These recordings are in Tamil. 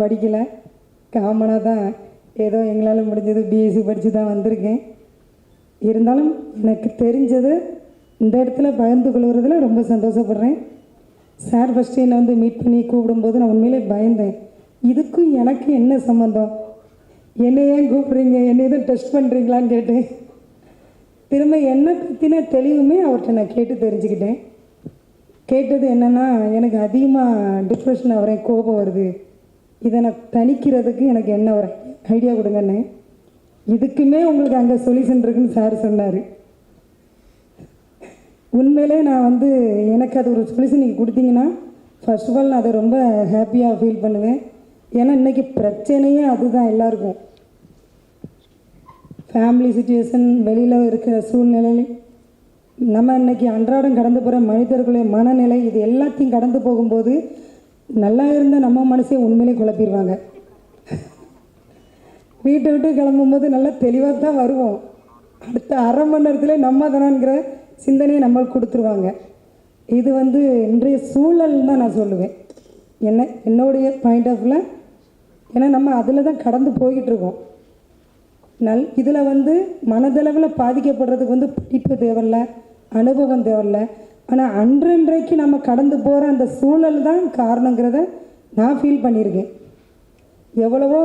படிக்கலை, காமனாக தான் ஏதோ எங்களால் முடிஞ்சது பிஎஸ்சி படித்து தான் வந்திருக்கேன். இருந்தாலும் எனக்கு தெரிஞ்சது இந்த இடத்துல பகிர்ந்து கொள்வதில் ரொம்ப சந்தோஷப்படுறேன். சார் ஃபஸ்ட்டு என்னை வந்து மீட் பண்ணி கூப்பிடும்போது நான் உண்மையிலே பயந்தேன். இதுக்கும் எனக்கு என்ன சம்மந்தம், என்னை ஏன் கூப்பிட்றீங்க, என்னை எதுவும் டெஸ்ட் பண்ணுறீங்களான்னு கேட்டேன். திரும்ப என்னை பற்றின தெளிவுமே அவர்கிட்ட நான் கேட்டு தெரிஞ்சுக்கிட்டேன். கேட்டது என்னென்னா, எனக்கு அதிகமாக டிப்ரெஷன் ஆகிறேன், கோபம் வருது, இதை நான் தணிக்கிறதுக்கு எனக்கு என்ன ஒரு ஐடியா கொடுங்கன்னு. இதுக்குமே உங்களுக்கு அங்கே சொல்யூஷன் இருக்குன்னு சார் சொன்னார். உண்மையிலே நான் வந்து எனக்கு அது ஒரு சொல்யூஷன் நீங்கள் கொடுத்தீங்கன்னா ஃபர்ஸ்ட் ஆஃப் ஆல் நான் அதை ரொம்ப ஹாப்பியாக ஃபீல் பண்ணுவேன். ஏன்னா இன்றைக்கி பிரச்சனையே அதுதான் எல்லாருக்கும். ஃபேமிலி சுச்சுவேஷன், வெளியில் இருக்கிற சூழ்நிலை, நம்ம இன்றைக்கி அன்றாடம் கடந்து போகிற மனிதர்களுடைய மனநிலை, இது எல்லாத்தையும் கடந்து போகும்போது நல்லா இருந்த நம்ம மனசே உண்மையிலே குழப்பிடுவாங்க. வீட்டை விட்டு கிளம்பும்போது நல்லா தெளிவாக தான் வருவோம். அடுத்த அரை மணி நேரத்தில் நம்ம தானாங்கிற சிந்தனையை நம்மளுக்கு கொடுத்துருவாங்க. இது வந்து இன்றைய சூழல் தான் நான் சொல்லுவேன், என்னுடைய பாயிண்ட் ஆஃப் வியூவில். ஏன்னா நம்ம அதில் தான் கடந்து போய்கிட்டு இருக்கோம். இதில் வந்து மனதளவில் பாதிக்கப்படுறதுக்கு வந்து படிப்பு தேவையில்ல, அனுபவம் தேவையில்ல. ஆனால் அன்றன்றைக்கு நம்ம கடந்து போகிற அந்த சூழல் தான் காரணங்கிறத நான் ஃபீல் பண்ணியிருக்கேன். எவ்வளவோ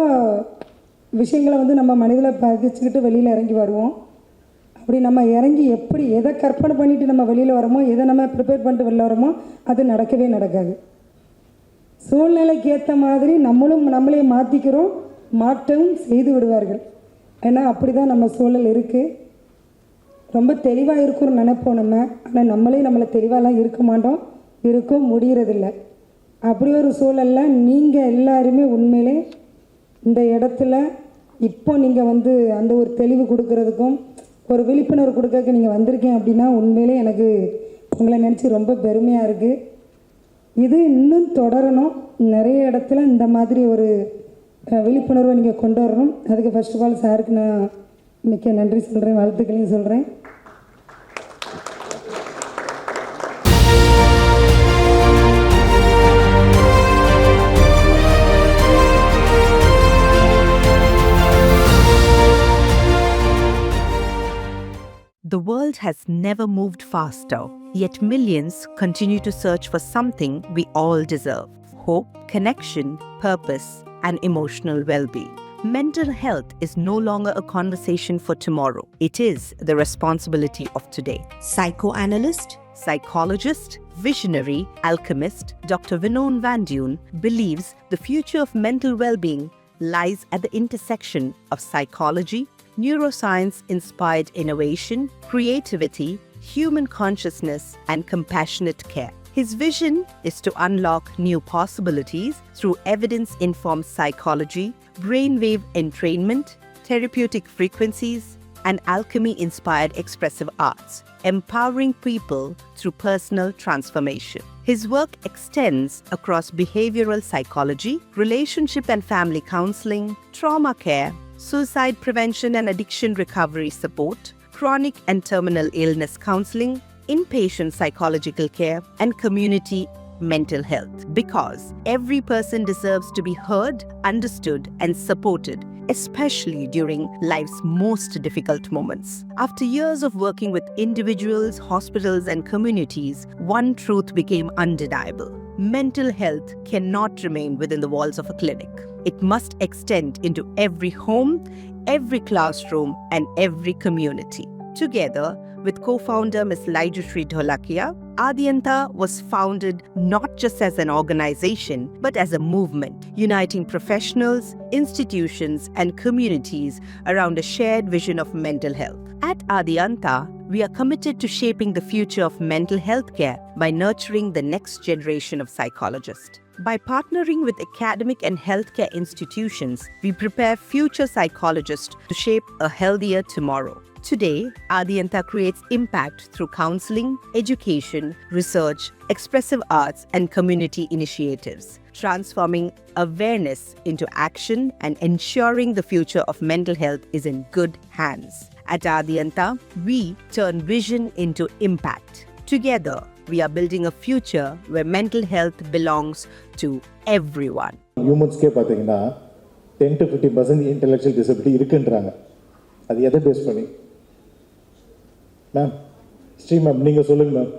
விஷயங்களை வந்து நம்ம மனிதனில் பாதிச்சுக்கிட்டு வெளியில் இறங்கி வருவோம். அப்படி நம்ம இறங்கி எப்படி எதை கற்பனை பண்ணிவிட்டு நம்ம வெளியில் வரோமோ, எதை நம்ம ப்ரிப்பேர் பண்ணிட்டு வெளில வரோமோ, அது நடக்கவே நடக்காது. சூழ்நிலைக்கு ஏற்ற மாதிரி நம்மளே மாற்றிக்கிறோம், மாற்றவும் செய்து விடுவார்கள். ஏன்னா அப்படி தான் நம்ம சூழல் இருக்குது. ரொம்ப தெளிவாக இருக்கும்னு நினைப்போம் நம்ம, ஆனால் நம்மளை தெளிவாலாம் இருக்க மாட்டோம், இருக்க முடியறதில்ல. அப்படி ஒரு சூழலில் நீங்கள் எல்லாருமே உண்மையிலே இந்த இடத்துல இப்போ நீங்கள் வந்து அந்த ஒரு தெளிவு கொடுக்கறதுக்கும் ஒரு விழிப்புணர்வு கொடுக்கறதுக்கு நீங்கள் வந்திருக்கீங்க அப்படின்னா உண்மையிலே எனக்கு உங்களை நினச்சி ரொம்ப பெருமையாக இருக்குது. இது இன்னும் தொடரணும். நிறைய இடத்துல இந்த மாதிரி ஒரு விழிப்புணர்வை நீங்கள் கொண்டு வரணும். அதுக்கு ஃபர்ஸ்ட் ஆஃப் ஆல் சாருக்கு நான் மிக்க நன்றி சொல்கிறேன், வாழ்த்துக்களையும் சொல்கிறேன். The world has never moved faster, yet millions continue to search for something we all deserve: hope, connection, purpose, and emotional well-being. Mental health is no longer a conversation for tomorrow. It is the responsibility of today. Psychoanalyst, Psychologist, visionary, alchemist, Dr. Vinon Vanduyn believes the future of mental well-being lies at the intersection of psychology, neuroscience-inspired innovation, creativity, human consciousness, and compassionate care. His vision is to unlock new possibilities through evidence-informed psychology, brainwave entrainment, therapeutic frequencies, and alchemy-inspired expressive arts, empowering people through personal transformation. His work extends across behavioral psychology, relationship and family counseling, trauma care, suicide prevention and addiction recovery support, chronic and terminal illness counseling, inpatient psychological care, and community mental health. Because every person deserves to be heard, understood, and supported, especially during life's most difficult moments. After years of working with individuals, hospitals, and communities, one truth became undeniable: mental health cannot remain within the walls of a clinic. It must extend into every home, every classroom, and every community. Together with co-founder Ms. Laijushree Dholakia, Aadiantaa was founded not just as an organization, but as a movement, uniting professionals, institutions, and communities around a shared vision of mental health. At Aadiantaa, we are committed to shaping the future of mental health care by nurturing the next generation of psychologists. By partnering with academic and healthcare institutions, we prepare future psychologists to shape a healthier tomorrow. Today, Aadiantaa creates impact through counseling, education, research, expressive arts, and community initiatives, transforming awareness into action and ensuring the future of mental health is in good hands. At Aadiantaa, we turn vision into impact. Together, we are building a future where mental health belongs to everyone. ஹியூமன்ஸ்க்கே பார்த்தீங்கன்னா 10 to 15% இன்டெலெக்சுவல் டிசபிலிட்டி இருக்குன்றாங்க. அது எதை பேஸ் பண்ணி? மேம் ஸ்ரீ மேம் நீங்கள் சொல்லுங்கள் மேம்.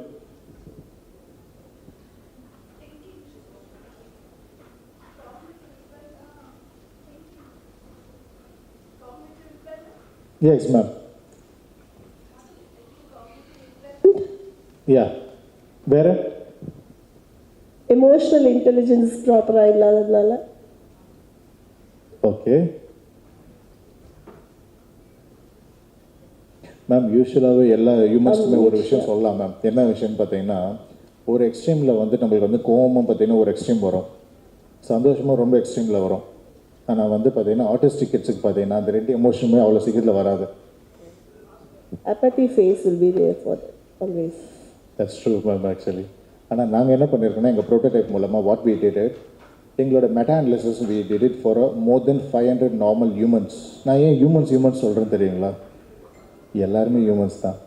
Yes ma'am. யா, வேற எமோஷனல் இன்டெலிஜென்ஸ் ப்ராப்பராக இல்லாததுனால. ஓகே மேம், யூஸ்வலாகவே எல்லா ஹியூமன்ஸ்க்குமே ஒரு விஷயம் சொல்லலாம் மேம். என்ன விஷயம்னு பார்த்தீங்கன்னா, ஒரு எக்ஸ்ட்ரீமில் வந்து நம்மளுக்கு வந்து கோவமும் பார்த்தீங்கன்னா ஒரு எக்ஸ்ட்ரீம் வரும், சந்தோஷமும் ரொம்ப எக்ஸ்ட்ரீமில் வரும். ஆனால் வந்து பார்த்தீங்கன்னா ஆட்டிஸ்டிக் கிட்ஸுக்கு பார்த்தீங்கன்னா அந்த 2 எமோஷனுமே அவ்வளோ சீக்கிரத்தில் வராது. apathy phase will be there for them always. That's true ma'am actually. ஆனால் நாங்கள் என்ன பண்ணியிருக்கோம்னா எங்கள் ப்ரோட்டோடைப் மூலமாக வாட் வி டிட் இட், எங்களோட meta analysis we did it for more than 500 normal humans. நான் ஏன் ஹியூமன்ஸ் சொல்கிறேன்னு தெரியுங்களா? எல்லாருமே ஹியூமன்ஸ் தான்.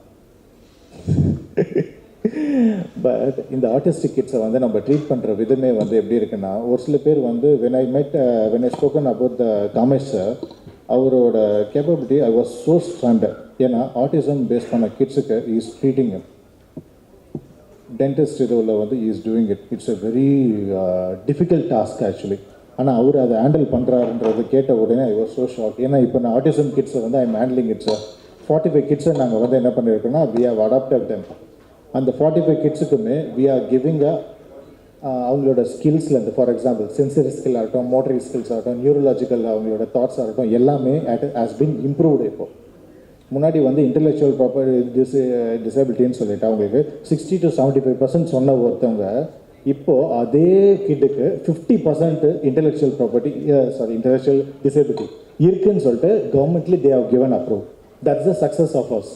பட் இந்த ஆர்டிஸ்டிக் கிட்ஸை வந்து நம்ம ட்ரீட் பண்ணுற விதமே வந்து எப்படி இருக்குன்னா, ஒரு சில பேர் வந்து when I spoken about the Kamesh sir, அவரோட capability I was so standard. ஏன்னா ஆட்டிசம் பேஸ் பண்ண கிட்ஸுக்கு இஸ் ட்ரீட்டிங் டென்டிஸ்ட் இதுவில் வந்து is doing it. It's a very difficult task actually. ஆனால் அவர் அதை ஹேண்டில் பண்ணுறாருன்றது கேட்ட உடனே ஐ வாஸ் ஸோ ஷாக். ஏன்னா இப்போ நான் ஆட்டிசம் கிட்ஸை வந்து ஐ எம் ஹேண்ட்லிங் இட்ஸ் 45 கிட்ஸை நாங்கள் வந்து என்ன பண்ணியிருக்கோன்னா வி ஹவ் அடாப்டட் தெம். அந்த 45 கிட்ஸுக்குமே வி ஆர் கிவிங் அவங்களோட ஸ்கில்ஸ்லேருந்து, ஃபார் எக்ஸாம்பிள் சென்சரி ஸ்கில் ஆகட்டும், மோட்டரி ஸ்கில்ஸ் ஆகட்டும், நியூரலாஜிக்கல் அவங்களோட தாட்ஸ் ஆகட்டும், எல்லாமே ஹாஸ் பீன் இம்ப்ரூவ்டு. இப்போது முன்னாடி வந்து இன்டெலெக்சுவல் ப்ராப்பர்ட்டி டிசபிலிட்டின்னு சொல்லிட்டு அவங்களுக்கு 60 to 75% சொன்ன ஒருத்தவங்க இப்போது அதே கிட்டுக்கு 50% இன்டெலெக்சுவல் டிசபிலிட்டி இருக்குன்னு சொல்லிட்டு கவர்மெண்ட்லி they have given approve. That's the success of us.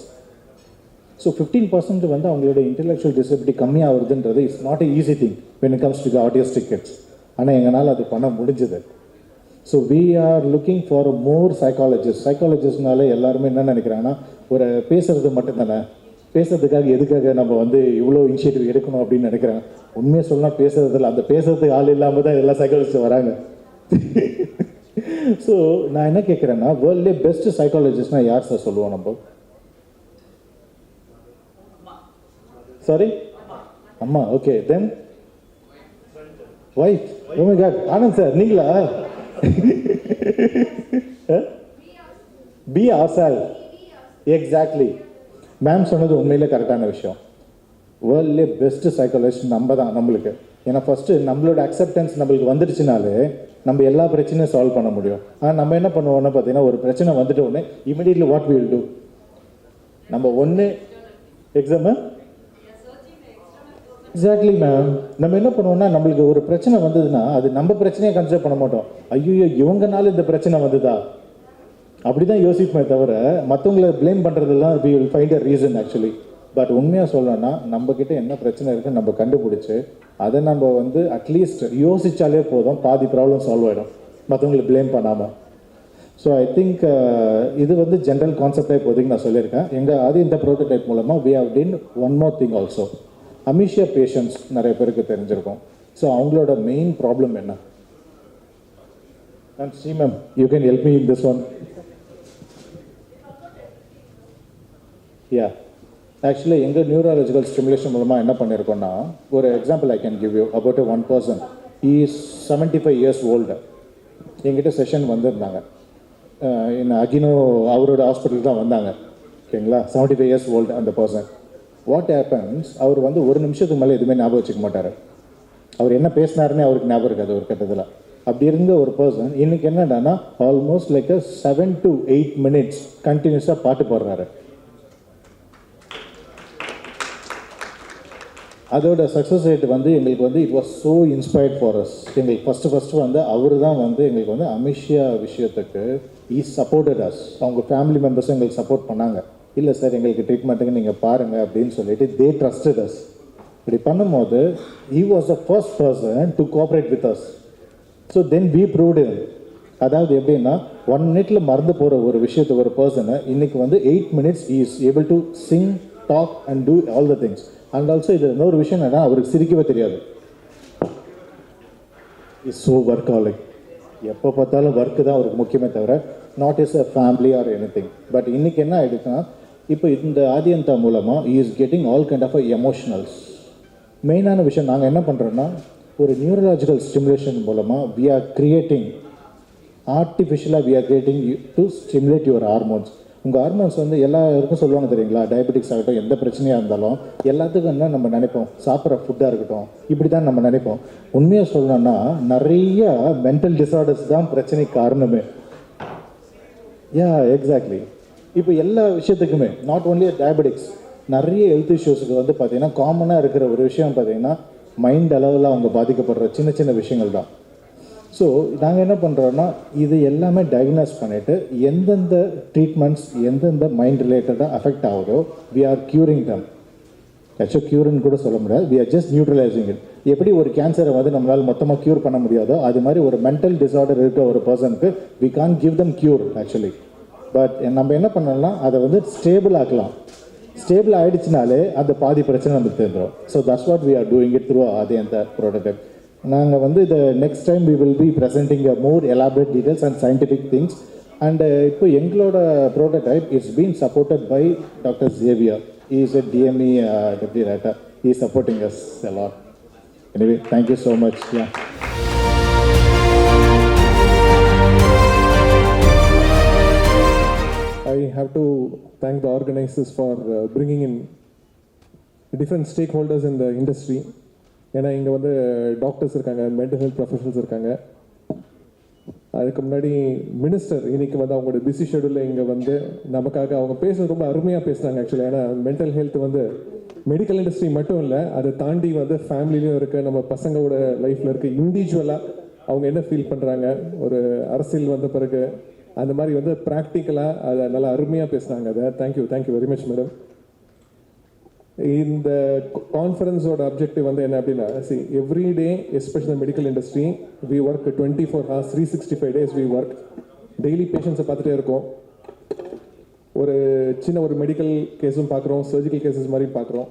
So 15% வந்து அவங்களோட இன்டெலெக்சுவல் டிசபிலிட்டி கம்மியாகுதுன்றது it's not a easy thing when it comes to the autistic kids. ஆனால் எங்களால் அது பண்ண முடிஞ்சது. So we are looking for more சைக்காலஜிஸ்ட்னால எல்லாருமே என்ன நினைக்கிறாங்கன்னா, ஒரு பேசுறது மட்டும்தானே, பேசுறதுக்காக எதுக்காக நம்ம வந்து இவ்வளோ இனிஷியேட்டிவ் எடுக்கணும் அப்படின்னு நினைக்கிறாங்க. உண்மையாக சொல்லலாம், பேசுறதில்ல, அந்த பேசுறதுக்கு ஆள் இல்லாமல் தான் எல்லா சைக்காலஜிஸ்டும் வராங்க. ஸோ நான் என்ன கேட்குறேன்னா, வேர்ல்ட்லேயே பெஸ்ட் சைக்காலஜிஸ்ட்னா யார் சார் சொல்லுவோம் நம்ம? சாரி, அம்மா. Okay, then wife. Oh my god, Anand sir நீங்களா? Be ourselves. எக்ஸாக்ட்லி. மேம் சொன்னது உண்மையிலே கரெக்டான விஷயம். வேர்ல்ட்லேயே பெஸ்ட் சைக்காலஜிஸ்ட் நம்ம தான் நம்மளுக்கு. ஏன்னா ஃபஸ்ட்டு நம்மளோட அக்செப்டன்ஸ் நம்மளுக்கு வந்துடுச்சுனாலே நம்ம எல்லா பிரச்சனையும் சால்வ் பண்ண முடியும். ஆனால் நம்ம என்ன பண்ணுவோம்னா பார்த்தீங்கன்னா, ஒரு பிரச்சனை வந்துட்டு உடனே immediately what we will do, நம்ம ஒன்று எக்ஸாமு எக்ஸாக்ட்லி மேம். நம்ம என்ன பண்ணுவோம்னா, நம்மளுக்கு ஒரு பிரச்சனை வந்ததுன்னா அது நம்ம பிரச்சனையை கன்சிடர் பண்ண மாட்டோம். ஐயோ இவங்கனால இந்த பிரச்சனை வந்ததா அப்படி தான் யோசிப்போமே தவிர மற்றவங்களை ப்ளேம் பண்ணுறதெல்லாம் we will find a reason actually. But உண்மையாக சொல்லணும்னா நம்மக்கிட்ட என்ன பிரச்சனை இருக்குன்னு நம்ம கண்டுபிடிச்சி அதை நம்ம வந்து அட்லீஸ்ட் யோசித்தாலே போதும், பாதி ப்ராப்ளம் சால்வ் ஆகிடும், மற்றவங்களை ப்ளேம் பண்ணாமல். ஸோ ஐ திங்க் இது வந்து ஜென்ரல் கான்செப்டாக இப்போதைக்கு நான் சொல்லியிருக்கேன். எங்கள் இந்த ப்ரோட்டோடைப் மூலமாக we have done one more thing also. Amnesia patients நிறைய பேருக்கு தெரிஞ்சிருக்கும். ஸோ அவங்களோட மெயின் ப்ராப்ளம் என்ன? Ma'am Sri ma'am, you can help me in this one. Ya, actually எங்கள் நியூரலாஜிக்கல் ஸ்டிமுலேஷன் மூலமாக என்ன பண்ணியிருக்கோன்னா, ஒரு example I can give you about one person. Is 75 years old. எங்கிட்ட செஷன் வந்திருந்தாங்க. என்ன அகினோ அவரோட ஹாஸ்பிட்டல் தான் வந்தாங்க. ஓகேங்களா, 75 years ஓல்டு அந்த பர்சன். வாட் ஹேப்பன்ஸ், அவர் வந்து ஒரு நிமிஷத்துக்கு மேலே எதுவுமே ஞாபகம் வச்சுக்க மாட்டார். அவர் என்ன பேசினாருன்னே அவருக்கு ஞாபகம் இருக்காது ஒரு கட்டத்தில். அப்படி இருந்த ஒரு பர்சன் இன்னைக்கு என்னடானா ஆல்மோஸ்ட் லைக் 7 to 8 minutes கண்டினியூஸாக பாட்டு பாடுறாரு. அதோட சக்ஸஸ் ரேட் வந்து எங்களுக்கு வந்து it was so inspired for us. எங்களுக்கு ஃபஸ்ட்டு வந்து அவர் தான் வந்து எங்களுக்கு வந்து அமிஷியா விஷயத்துக்கு சப்போர்ட்டட் அஸ். அவங்க ஃபேமிலி மெம்பர்ஸும் எங்களுக்கு சப்போர்ட் பண்ணாங்க. இல்லை சார் எங்களுக்கு ட்ரீட்மெண்ட்டுக்கு நீங்கள் பாருங்கள் அப்படின்னு சொல்லிட்டு தே ட்ரஸ்டட் அஸ். இப்படி பண்ணும்போது he was the first person to cooperate with us. So then we proved it. அதாவது எப்படின்னா 1 minute மறந்து போகிற ஒரு விஷயத்தை ஒரு பர்சனை இன்னைக்கு வந்து 8 minutes is able to sing, talk and do all the things. And also இது இன்னொரு விஷயம் என்னன்னா, அவருக்கு சிரிக்கவே தெரியாது. Is so workaholic. எப்போ பார்த்தாலும் ஒர்க்கு தான் அவருக்கு முக்கியமே தவிர not is a family or any thing. But இன்றைக்கி என்ன ஆகிடுச்சுன்னா, இப்போ இந்த ஆதியந்தா மூலமாக is getting all kind of emotionals. மெயினான விஷயம் நாங்கள் என்ன பண்ணுறோன்னா, ஒரு நியூரலாஜிக்கல் ஸ்டிமுலேஷன் மூலமாக வி ஆர் கிரியேட்டிங் ஆர்டிஃபிஷியலாக we are creating to stimulate your hormones. உங்கள் ஹார்மோன்ஸ் வந்து எல்லாருக்கும் சொல்லுவாங்க தெரியுங்களா, டயபெட்டிக்ஸ் ஆகட்டும், எந்த பிரச்சனையாக இருந்தாலும் எல்லாத்துக்கும் என்ன நம்ம நினைப்போம், சாப்பிட்ற ஃபுட்டாக இருக்கட்டும், இப்படி தான் நம்ம நினைப்போம். உண்மையாக சொல்லணும்னா நிறைய மென்டல் டிஸார்டர்ஸ் தான் பிரச்சனைக்கு காரணமே. எக்ஸாக்ட்லி. இப்போ எல்லா விஷயத்துக்குமே நாட் ஓன்லி டயபெட்டிக்ஸ், நிறைய ஹெல்த் இஷ்யூஸுக்கு வந்து பார்த்திங்கன்னா காமனாக இருக்கிற ஒரு விஷயம் பார்த்திங்கன்னா மைண்ட் அளவில் அவங்க பாதிக்கப்படுற சின்ன சின்ன விஷயங்கள் தான். ஸோ நாங்கள் என்ன பண்ணுறோன்னா, இது எல்லாமே டயக்னோஸ் பண்ணிவிட்டு எந்தெந்த ட்ரீட்மெண்ட்ஸ் எந்தெந்த மைண்ட் ரிலேட்டடாக அஃபெக்ட் ஆகுதோ வி ஆர் க்யூரிங் தம். ஆக்சுவலாக க்யூர்னு கூட சொல்ல முடியாது, we are just neutralizing it. எப்படி ஒரு கேன்சரை வந்து நம்மளால் மொத்தமாக க்யூர் பண்ண முடியாதோ அது மாதிரி ஒரு மென்டல் டிஸார்டர் இருக்க ஒரு பர்சனுக்கு we can give them cure actually. But நம்ம என்ன பண்ணலாம், அதை வந்து ஸ்டேபிள் ஆக்கலாம். ஸ்டேபிள் ஆகிடுச்சினாலே அந்த பாதி பிரச்சனை நமக்கு தெரிஞ்சிடும். So that's what we are doing it through Adiyantha prototype. நாங்கள் வந்து இதை next time we will be presenting a more elaborate details and scientific things. And இப்போ எங்களோட prototype it's been supported by doctor Xavier. He is a DME deputy director. He is supporting us a lot. Anyway, thank you so much. Yeah. I have to thank the organizers for bringing in different stakeholders in the industry. ஏன்னா இங்கே வந்து டாக்டர்ஸ் இருக்காங்க, மென்டல் ஹெல்த் ப்ரொஃபஷனல்ஸ் இருக்காங்க. அதுக்கு முன்னாடி மினிஸ்டர் இன்னைக்கு வந்து அவங்களோட பிஸி ஷெடியூலில் இங்கே வந்து நமக்காக அவங்க பேசுறது ரொம்ப அருமையாக பேசுகிறாங்க ஆக்சுவலாக. ஏன்னா மென்டல் ஹெல்த் வந்து மெடிக்கல் இண்டஸ்ட்ரி மட்டும் இல்லை, அதை தாண்டி வந்து ஃபேமிலிலையும் இருக்குது, நம்ம பசங்களோட லைஃப்பில் இருக்குது. இண்டிவிஜுவலாக அவங்க என்ன ஃபீல் பண்ணுறாங்க, ஒரு அரசியல் வந்த பிறகு அந்த மாதிரி வந்து ப்ராக்டிக்கலாக அதை நல்லா அருமையாக பேசுகிறாங்க. அதை தேங்க்யூ வெரி மச் மேடம். இந்த கான்ஃபரன்ஸோட அப்ஜெக்டிவ் வந்து என்ன அப்படின்னா, every day special medical industry we work 24 hours 365 days we work. Daily பேஷண்ட்ஸை பார்த்துட்டே இருக்கோம். ஒரு சின்ன ஒரு மெடிக்கல் கேஸும் பார்க்குறோம், சர்ஜிக்கல் கேசஸ் மாதிரியும் பார்க்குறோம்.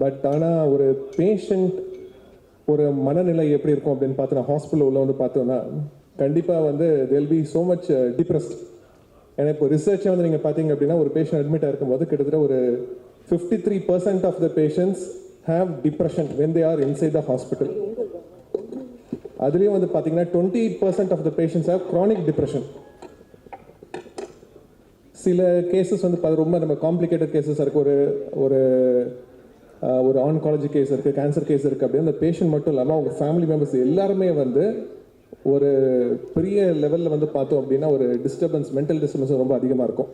பட் ஆனால் ஒரு பேஷண்ட் ஒரு மனநிலை எப்படி இருக்கும் அப்படின்னு பார்த்தோன்னா, ஹாஸ்பிட்டல் உள்ள வந்து பார்த்தோன்னா கண்டிப்பாக வந்து they'll be so much depressed. ஏன்னா இப்போ ரிசர்ச்சை வந்து நீங்கள் பார்த்தீங்க அப்படின்னா, ஒரு பேஷண்ட் அட்மிட் ஆகிருக்கும்போது கிட்டத்தட்ட ஒரு 53% of the patients have depression when they are inside the hospital. அதுலேயும் வந்து பார்த்தீங்கன்னா 28% of the patients have chronic depression. சில கேசஸ் வந்து ரொம்ப நம்ம காம்ப்ளிகேட்டட் கேசஸ் இருக்குது. ஒரு ஆன்காலஜி கேஸ் இருக்குது, கேன்சர் கேஸ் இருக்குது. அப்படியே அந்த பேஷண்ட் மட்டும் இல்லாமல் அவங்க ஃபேமிலி மெம்பர்ஸ் எல்லாருமே வந்து ஒரு பெரிய லெவலில் வந்து பார்த்தோம் அப்படின்னா ஒரு டிஸ்டர்பன்ஸ், மென்டல் டிஸ்டர்பன்ஸ் ரொம்ப அதிகமாக இருக்கும்.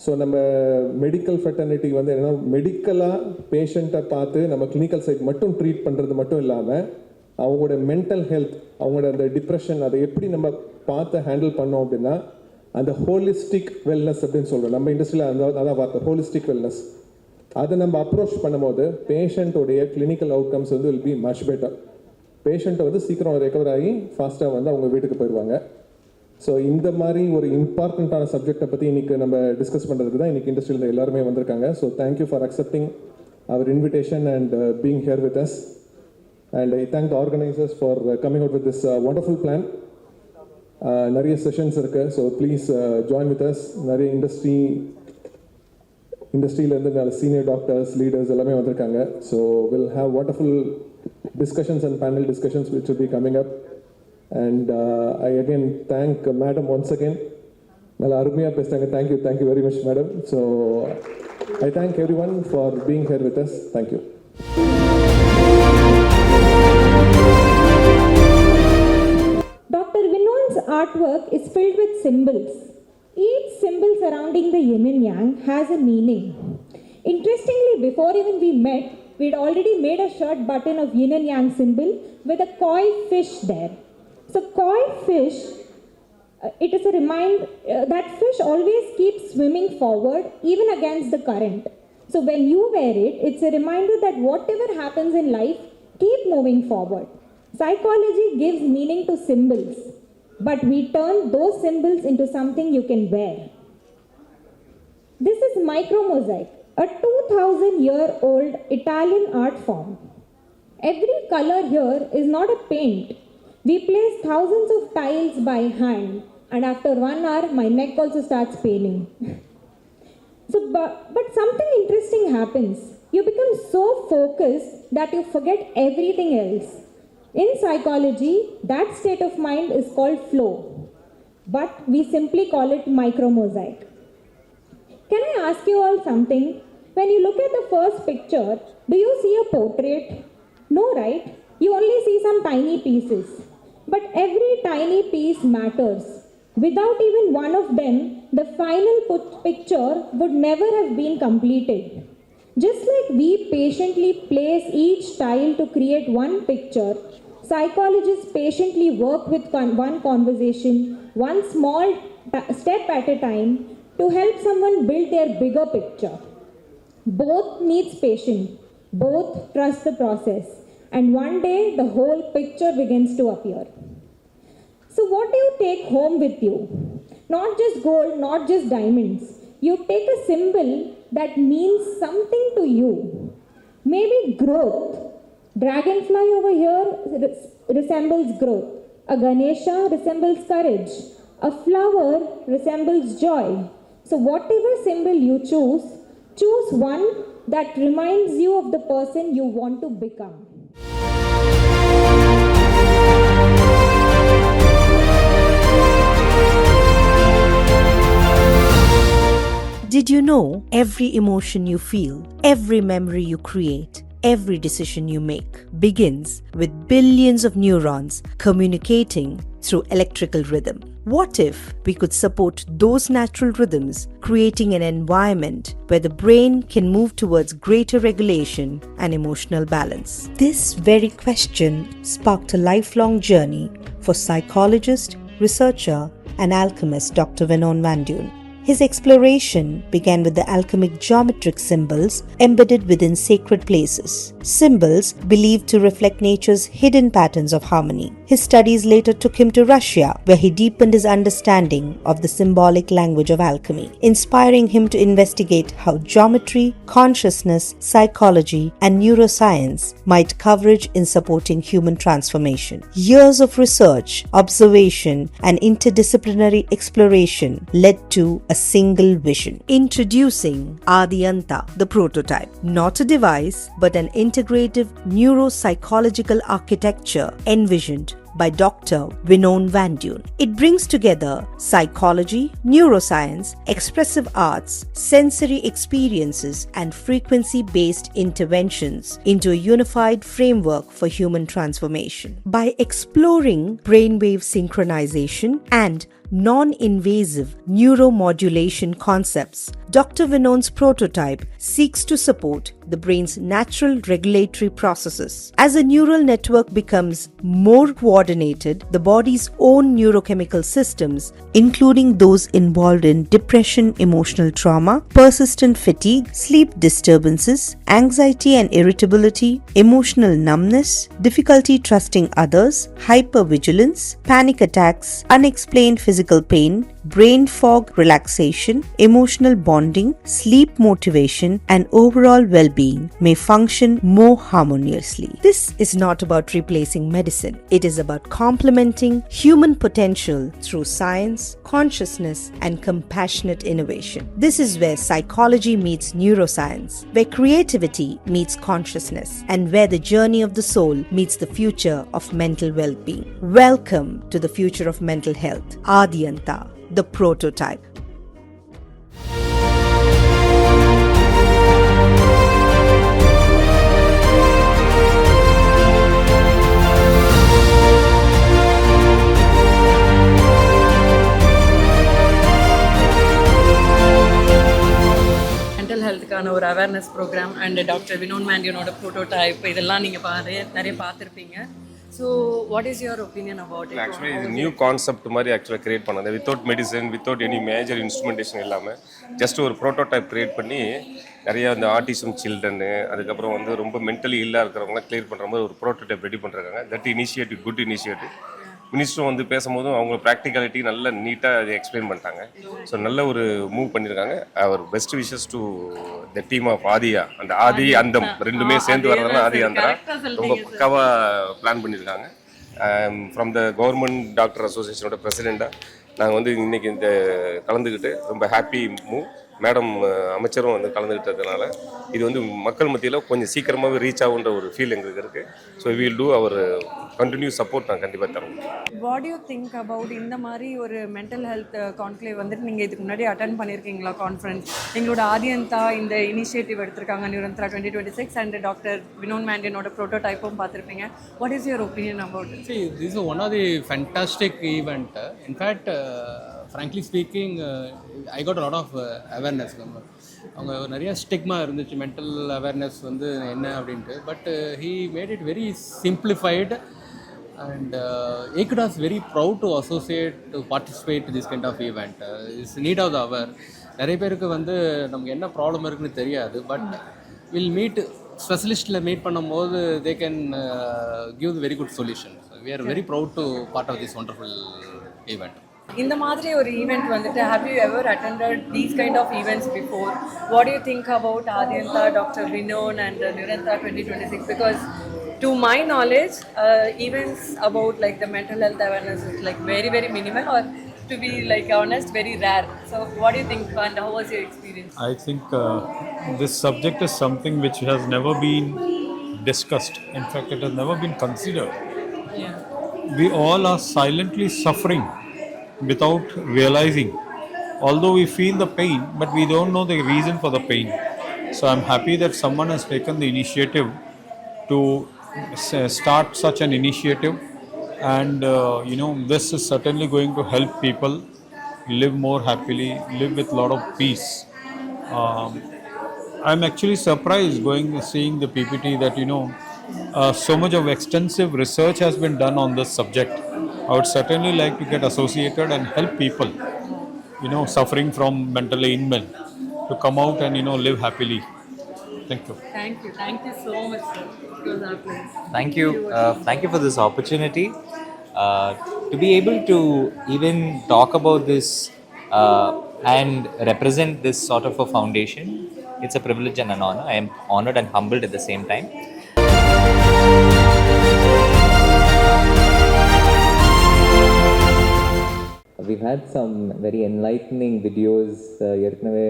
ஸோ நம்ம மெடிக்கல் ஃபெட்டர்னிட்டி வந்து என்னென்னா, மெடிக்கலாக பேஷண்ட்டை பார்த்து நம்ம கிளினிக்கல் சைட் மட்டும் ட்ரீட் பண்ணுறது மட்டும் இல்லாமல் அவங்களோட மென்டல் ஹெல்த், அவங்களோட அந்த டிப்ரெஷன், அதை எப்படி நம்ம பார்த்து ஹேண்டில் பண்ணோம் அப்படின்னா அந்த ஹோலிஸ்டிக் வெல்னஸ் அப்படின்னு சொல்கிறோம். நம்ம இண்டஸ்ட்ரியில் அதான் பார்த்தோம், ஹோலிஸ்டிக் வெல்னஸ். அதை நம்ம அப்ரோச் பண்ணும்போது பேஷண்ட்டோடைய கிளினிக்கல் அவுட்கம்ஸ் வந்து வில் பி மச் பெட்டர். பேஷண்ட்டை வந்து சீக்கிரம் ரெக்கவர் ஆகி ஃபாஸ்ட்டாக வந்து அவங்க வீட்டுக்கு போயிடுவாங்க. ஸோ இந்த மாதிரி ஒரு இம்பார்ட்டண்ட்டான சப்ஜெக்டை பற்றி இன்றைக்கி நம்ம டிஸ்கஸ் பண்ணுறதுக்கு தான் இன்றைக்கி இண்டஸ்ட்ரியில் எல்லாருமே வந்திருக்காங்க. So thank you for accepting our invitation and being here with us. And I thank the organisers for coming out with this wonderful plan. நிறைய செஷன்ஸ் இருக்குது, so please join with us. நிறைய இண்டஸ்ட்ரியிலேருந்து நல்ல சீனியர் டாக்டர்ஸ், லீடர்ஸ் எல்லாமே வந்திருக்காங்க. So will have wonderful discussions and panel discussions which will be coming up. And I again thank madam once again. Nalla arumiya pesanga. Thank you very much madam. So I thank everyone for being here with us. Thank you. Dr. Vinon's artwork is filled with symbols. Each symbol surrounding the yin and yang has a meaning. Interestingly, before even we met, we'd already made a shirt button of yin and yang symbol with a koi fish there. So koi fish, it is a reminder that fish always keeps swimming forward even against the current. So when you wear it, it's a reminder that whatever happens in life, keep moving forward. Psychology gives meaning to symbols, but we turn those symbols into something you can wear. This is micromosaic, a 2000-year-old Italian art form. Every color here is not a paint. We place thousands of tiles by hand, and after 1 hour, my neck also starts paining. But something interesting happens. You become so focused that you forget everything else. In psychology, that state of mind is called flow, but we simply call it micromosaic. Can I ask you all something? When you look at the first picture, do you see a portrait? No, right? You only see some tiny pieces. But every tiny piece matters. Without even one of them, the final picture would never have been completed. Just like we patiently place each tile to create one picture, psychologists patiently work with one conversation, one small step at a time, to help someone build their bigger picture. Both needs patience, both trust the process, and one day the whole picture begins to appear. So what do you take home with you? Not just gold, not just diamonds. You take a symbol that means something to you. Maybe growth. Dragonfly over here resembles growth. A Ganesha resembles courage. A flower resembles joy. So whatever symbol you choose one that reminds you of the person you want to become. Did you know every emotion you feel, every memory you create, every decision you make begins with billions of neurons communicating through electrical rhythm? What if we could support those natural rhythms, creating an environment where the brain can move towards greater regulation and emotional balance? This very question sparked a lifelong journey for psychologist, researcher, and alchemist Dr. Vinon Vanduyn. His exploration began with the alchemic geometric symbols embedded within sacred places, symbols believed to reflect nature's hidden patterns of harmony. His studies later took him to Russia, where he deepened his understanding of the symbolic language of alchemy, inspiring him to investigate how geometry, consciousness, psychology, and neuroscience might converge in supporting human transformation. Years of research, observation, and interdisciplinary exploration led to a single vision. Introducing Aadiantaa, the prototype, not a device but an integrative neuropsychological architecture envisioned by Dr. Vinon Vanduyn. It brings together psychology, neuroscience, expressive arts, sensory experiences, and frequency-based interventions into a unified framework for human transformation. By exploring brainwave synchronization and non-invasive neuromodulation concepts, Dr. Vinon's prototype seeks to support the brain's natural regulatory processes. As a neural network becomes more coordinated, the body's own neurochemical systems, including those involved in depression, emotional trauma, persistent fatigue, sleep disturbances, anxiety and irritability, emotional numbness, difficulty trusting others, hypervigilance, panic attacks, unexplained physical pain, brain fog, relaxation, emotional bonding, sleep motivation, and overall well-being may function more harmoniously. This is not about replacing medicine. It is about complementing human potential through science, consciousness, and compassionate innovation. This is where psychology meets neuroscience, where creativity meets consciousness, and where the journey of the soul meets the future of mental well-being. Welcome to the future of mental health. Aadiantaa, the prototype. Mental ஹெல்த்துக்கான ஒரு அவேர்னஸ் ப்ரோக்ராம் அண்ட் டாக்டர் வினோன் வேண்டியனோட ப்ரோட்டோடைப் இதெல்லாம் நீங்கள் நிறைய பார்த்துருப்பீங்க. So what is your opinion about it? Actually இது நியூ கான்செப்ட் மாதிரி ஆக்சுவலாக கிரியேட் பண்ணது, without medicine, without any major instrumentation இல்லாமல் ஜஸ்ட் ஒரு ப்ரோட்டோடைப் கிரியேட் பண்ணி நிறைய அந்த ஆட்டிசம் சில்ட்ரனு, அதுக்கப்புறம் வந்து ரொம்ப மென்டலி இல்லாக இருக்கிறவங்களாம் கிளியர் பண்ணுற மாதிரி ஒரு ப்ரோட்டோடைப் ரெடி பண்ணுறாங்க. That initiative, good initiative. மினிஸ்டரும் வந்து பேசும்போதும் அவங்க ப்ராக்டிகாலிட்டி நல்ல நீட்டாக அதை எக்ஸ்பிளைன் பண்ணிட்டாங்க. ஸோ நல்ல ஒரு மூவ் பண்ணியிருக்காங்க. அவர் best wishes to the team of ஆதியா. அந்த ஆதி அந்தம் ரெண்டுமே சேர்ந்து வர்றதுனா ஆதியாந்திரா ரொம்ப பக்காவாக பிளான் பண்ணியிருக்காங்க. ஃப்ரம் த கவர்மெண்ட் டாக்டர் அசோசியேஷனோட பிரசிடெண்ட்டாக நாங்கள் வந்து இன்றைக்கி இந்த கலந்துக்கிட்டு ரொம்ப ஹாப்பி மூவ். மேடம் அமைச்சரும் வந்து கலந்துக்கிட்டதுனால இது வந்து மக்கள் மத்தியில் கொஞ்சம் சீக்கிரமாகவே ரீச் ஆகுன்ற ஒரு ஃபீல் எங்களுக்கு இருக்குது. So will do our continue support நான் கண்டிப்பாக தரோம். வாட் யூ திங்க் அபவுட் இந்த மாதிரி ஒரு மென்டல் ஹெல்த் கான்க்ளேவ் வந்துட்டு நீங்கள் இதுக்கு முன்னாடி அட்டன் பண்ணியிருக்கீங்களா கான்ஃபரன்ஸ்? எங்களோட ஆதியந்தா இந்த இனிஷியேட்டிவ் எடுத்திருக்காங்க நியூரந்த்ரா 2026 அண்ட் டாக்டர் வினோன் வேண்டியனோட ப்ரோட்டோடைப்பும் பார்த்துருப்பீங்க. What is your opinion about it? See, this is one of the fantastic event. In fact, frankly speaking, I got a lot of awareness. அவங்க நிறைய ஸ்டிக்மா இருந்துச்சு மென்டல் அவேர்னஸ் வந்து என்ன அப்படின்ட்டு. But he made it very simplified and ஏகுடாஸ் very proud to associate to participate this kind of event. It's need of the hour. நிறைய பேருக்கு வந்து நமக்கு என்ன ப்ராப்ளம் இருக்குன்னு தெரியாது. பட் வில் மீட் ஸ்பெஷலிஸ்ட்டில் மீட் பண்ணும்போது they can give the very good solution. We are very proud to part of this wonderful event. இந்த மாதிரி ஒரு ஈவெண்ட் வந்துட்டு have you ever attended these kind of events before? What do you think about Aadiantaa, Dr. Vinon and Neurentraa 2026? Because to my knowledge, events about like the mental health awareness is like very very minimal, or to be like honest, very rare. So what do you think and how was your experience? I think this subject is something which has never been discussed. In fact, it has never been considered. Yeah. We all are silently suffering without realizing. Although we feel the pain, but we don't know the reason for the pain. So I'm happy that someone has taken the initiative to start such an initiative, and this is certainly going to help people live more happily, live with a lot of peace. I'm actually surprised seeing the PPT that so much of extensive research has been done on this subject. I would certainly like to get associated and help people, suffering from mental ailment, to come out and live happily. Thank you. Thank you so much, sir. It was our pleasure. Thank you for this opportunity. To be able to even talk about this and represent this sort of a foundation, it's a privilege and an honor. I am honored and humbled at the same time. We've had some very enlightening videos. ஏற்கனவே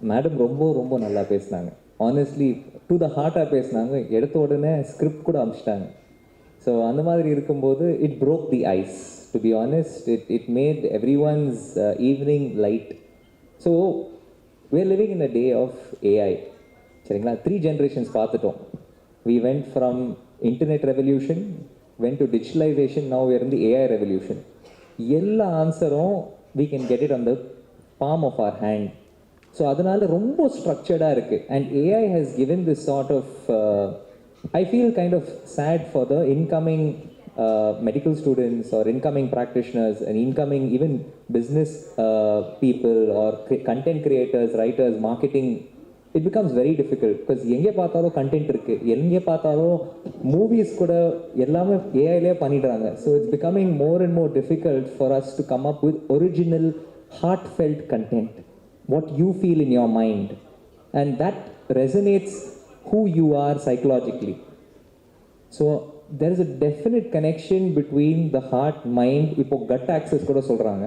மேடம் ரொம்ப நல்லா பேசினாங்க. ஆனஸ்ட்லி டு த ஹார்ட்டாக பேசினாங்க. எடுத்த உடனே ஸ்கிரிப்ட் கூட அமிச்சிட்டாங்க. ஸோ அந்த மாதிரி இருக்கும்போது it broke the ice. To be honest, it made everyone's evening light. So we're living in a day of AI. சரிங்களா? 3 generations பார்த்துட்டோம். We went from internet revolution, went to digitalization, now we're in the AI revolution. எல்லா ஆன்சரும் we can get it on the palm of our hand. So அதனால ரொம்ப ஸ்ட்ரக்சர்டாக இருக்குது. And AI has given this sort of I feel kind of sad for the incoming medical students or incoming practitioners and incoming even business people or content creators, writers, marketing. It becomes very difficult because எங்கே பார்த்தாலும் கண்டென்ட் இருக்குது, எங்கே பார்த்தாலும் மூவிஸ் கூட எல்லாமே ஏஐலே பண்ணிடுறாங்க. So it's becoming more and more difficult for us to come up with original heartfelt content, what you feel in your mind, and that resonates who you are psychologically. So there is a definite connection between the heart, mind, இப்போ gut axis கூட சொல்கிறாங்க.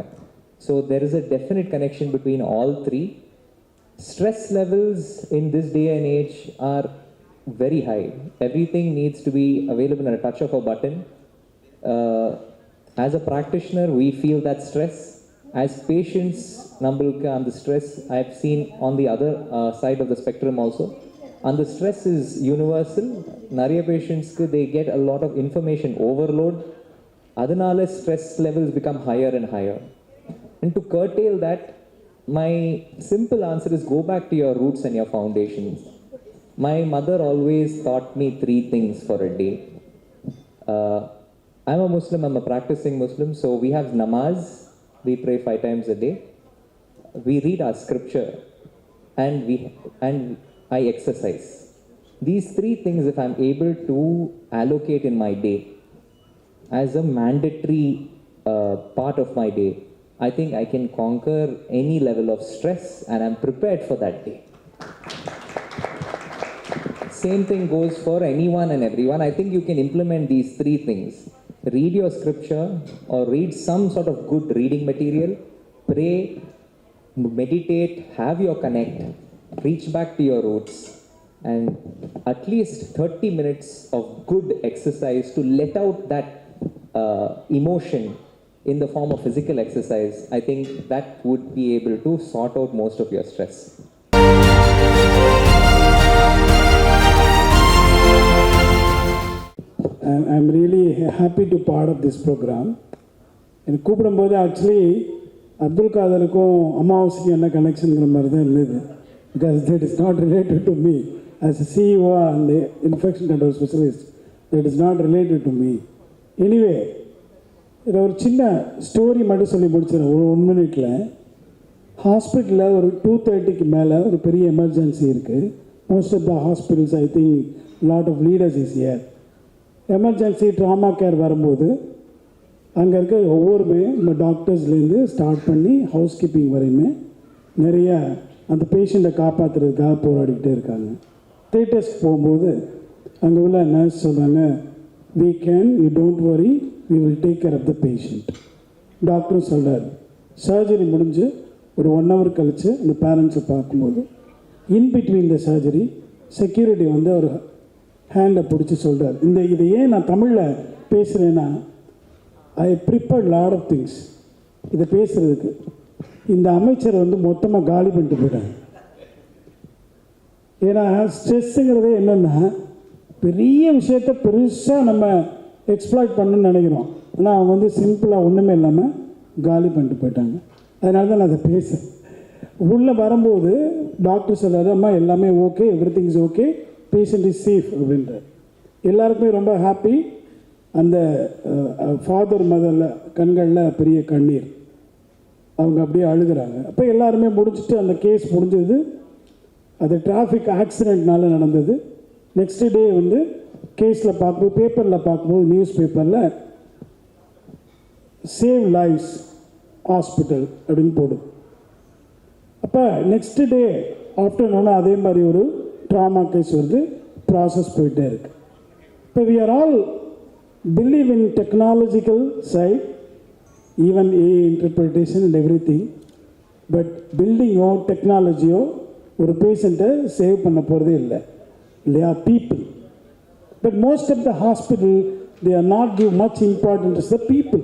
So there is a definite connection between all three. Stress levels in this day and age are very high. Everything needs to be available at a touch of a button. As a practitioner, we feel that stress. As patients, nambalukku and the stress I've seen on the other side of the spectrum also. And the stress is universal. Nariya patients, they get a lot of information overload. Adanale stress levels become higher and higher. And to curtail that, my simple answer is go back to your roots and your foundations. My mother always taught me 3 things for a day. I'm a Muslim, I'm a practicing Muslim, so we have namaz, we pray 5 times a day. We read our scripture and I exercise. These 3 things, if I'm able to allocate in my day, as a mandatory part of my day, I think I can conquer any level of stress, and I'm prepared for that day. Same thing goes for anyone and everyone. I think you can implement these three things. Read your scripture or read some sort of good reading material, pray, meditate, have your connect, reach back to your roots, and at least 30 minutes of good exercise to let out that emotion in the form of physical exercise. I think that would be able to sort out most of your stress. I'm really happy to part of this program. எனக்கு கூப்பிடும்போது ஆக்சுவலி அப்துல் காதருக்கும் அமாவாசைக்கும் என்ன கனெக்ஷனுங்கிற மாதிரி தான் இருந்தது. Because that is not related to me as a CEO and infection control specialist. That is not related to me. Anyway இதை ஒரு சின்ன ஸ்டோரி மட்டும் சொல்லி முடிச்சிடறேன் ஒரு 1 மினிட்டில். ஹாஸ்பிட்டலில் ஒரு 2:30க்கு மேலே ஒரு பெரிய எமர்ஜென்சி இருக்குது. Most of the hospitals I think lot of leaders is here. Emergency trauma care வரும்போது அங்கே இருக்க ஒவ்வொருமே நம்ம டாக்டர்ஸ்லேருந்து ஸ்டார்ட் பண்ணி ஹவுஸ் கீப்பிங் வரையுமே நிறைய அந்த பேஷண்ட்டை காப்பாற்றுறதுக்காக போராடிக்கிட்டே இருக்காங்க. தேட்டர்ஸ்க்கு போகும்போது அங்கே உள்ள நர்ஸ் சொல்கிறாங்க, we can, you don't worry, we will take care of the patient. டாக்டரும் சொல்கிறார். சர்ஜரி முடிஞ்சு ஒரு 1 hour கழித்து அந்த பேரண்ட்ஸை பார்க்கும்போது இன்பிட்வீன் த சர்ஜரி செக்யூரிட்டி வந்து ஒரு ஹேண்டை பிடிச்சி சொல்கிறார். இதை ஏன் நான் தமிழில் பேசுகிறேன்னா, ஐ ப்ரிப்பேர்ட் லாட் ஆஃப் திங்ஸ் இதை பேசுகிறதுக்கு. இந்த அமைச்சர் வந்து மொத்தமாக காலி பண்ணிட்டு போயிட்டாங்க. ஏன்னா ஸ்ட்ரெஸ்ஸுங்கிறதே என்னென்னா பெரிய விஷயத்த பெருசாக நம்ம எக்ஸ்ப்ளாய்ட் பண்ணணும்னு நினைக்கிறோம். ஆனால் அவங்க வந்து சிம்பிளாக ஒன்றுமே இல்லாமல் காலி பண்ணிட்டு போயிட்டாங்க. அதனால தான் நான் அதை பேசுகிறேன். உள்ளே வரும்போது டாக்டர் சொல்கிறாரு, அம்மா எல்லாமே okay, every thing is okay, patient is safe அப்படின்ற. எல்லாருக்குமே ரொம்ப ஹாப்பி. அந்த ஃபாதர் மதரில் கண்களில் பெரிய கண்ணீர், அவங்க அப்படியே அழுகிறாங்க. அப்போ எல்லாருமே முடிச்சுட்டு அந்த கேஸ் முடிஞ்சது. அது டிராஃபிக் ஆக்சிடெண்ட்னால நடந்தது. நெக்ஸ்ட் டே வந்து கேஸில் பார்க்கும்போது பேப்பரில் பார்க்கும்போது நியூஸ் பேப்பரில் சேவ் லைஃப்ஸ் ஹாஸ்பிட்டல் அப்படின்னு போடுது. அப்போ நெக்ஸ்ட் டே ஆஃப்டர்நூன் அதே மாதிரி ஒரு ட்ராமா கேஸ் வருது. ப்ராசஸ் போயிட்டே இருக்கு. இப்போ we are all believe in technological side, even AI interpretation and everything, but building-ஓ டெக்னாலஜியோ ஒரு பேஷண்ட்டை சேவ் பண்ண போகிறதே இல்லை இல்லையா? People. But most of the hospital they are not give much importance to the people.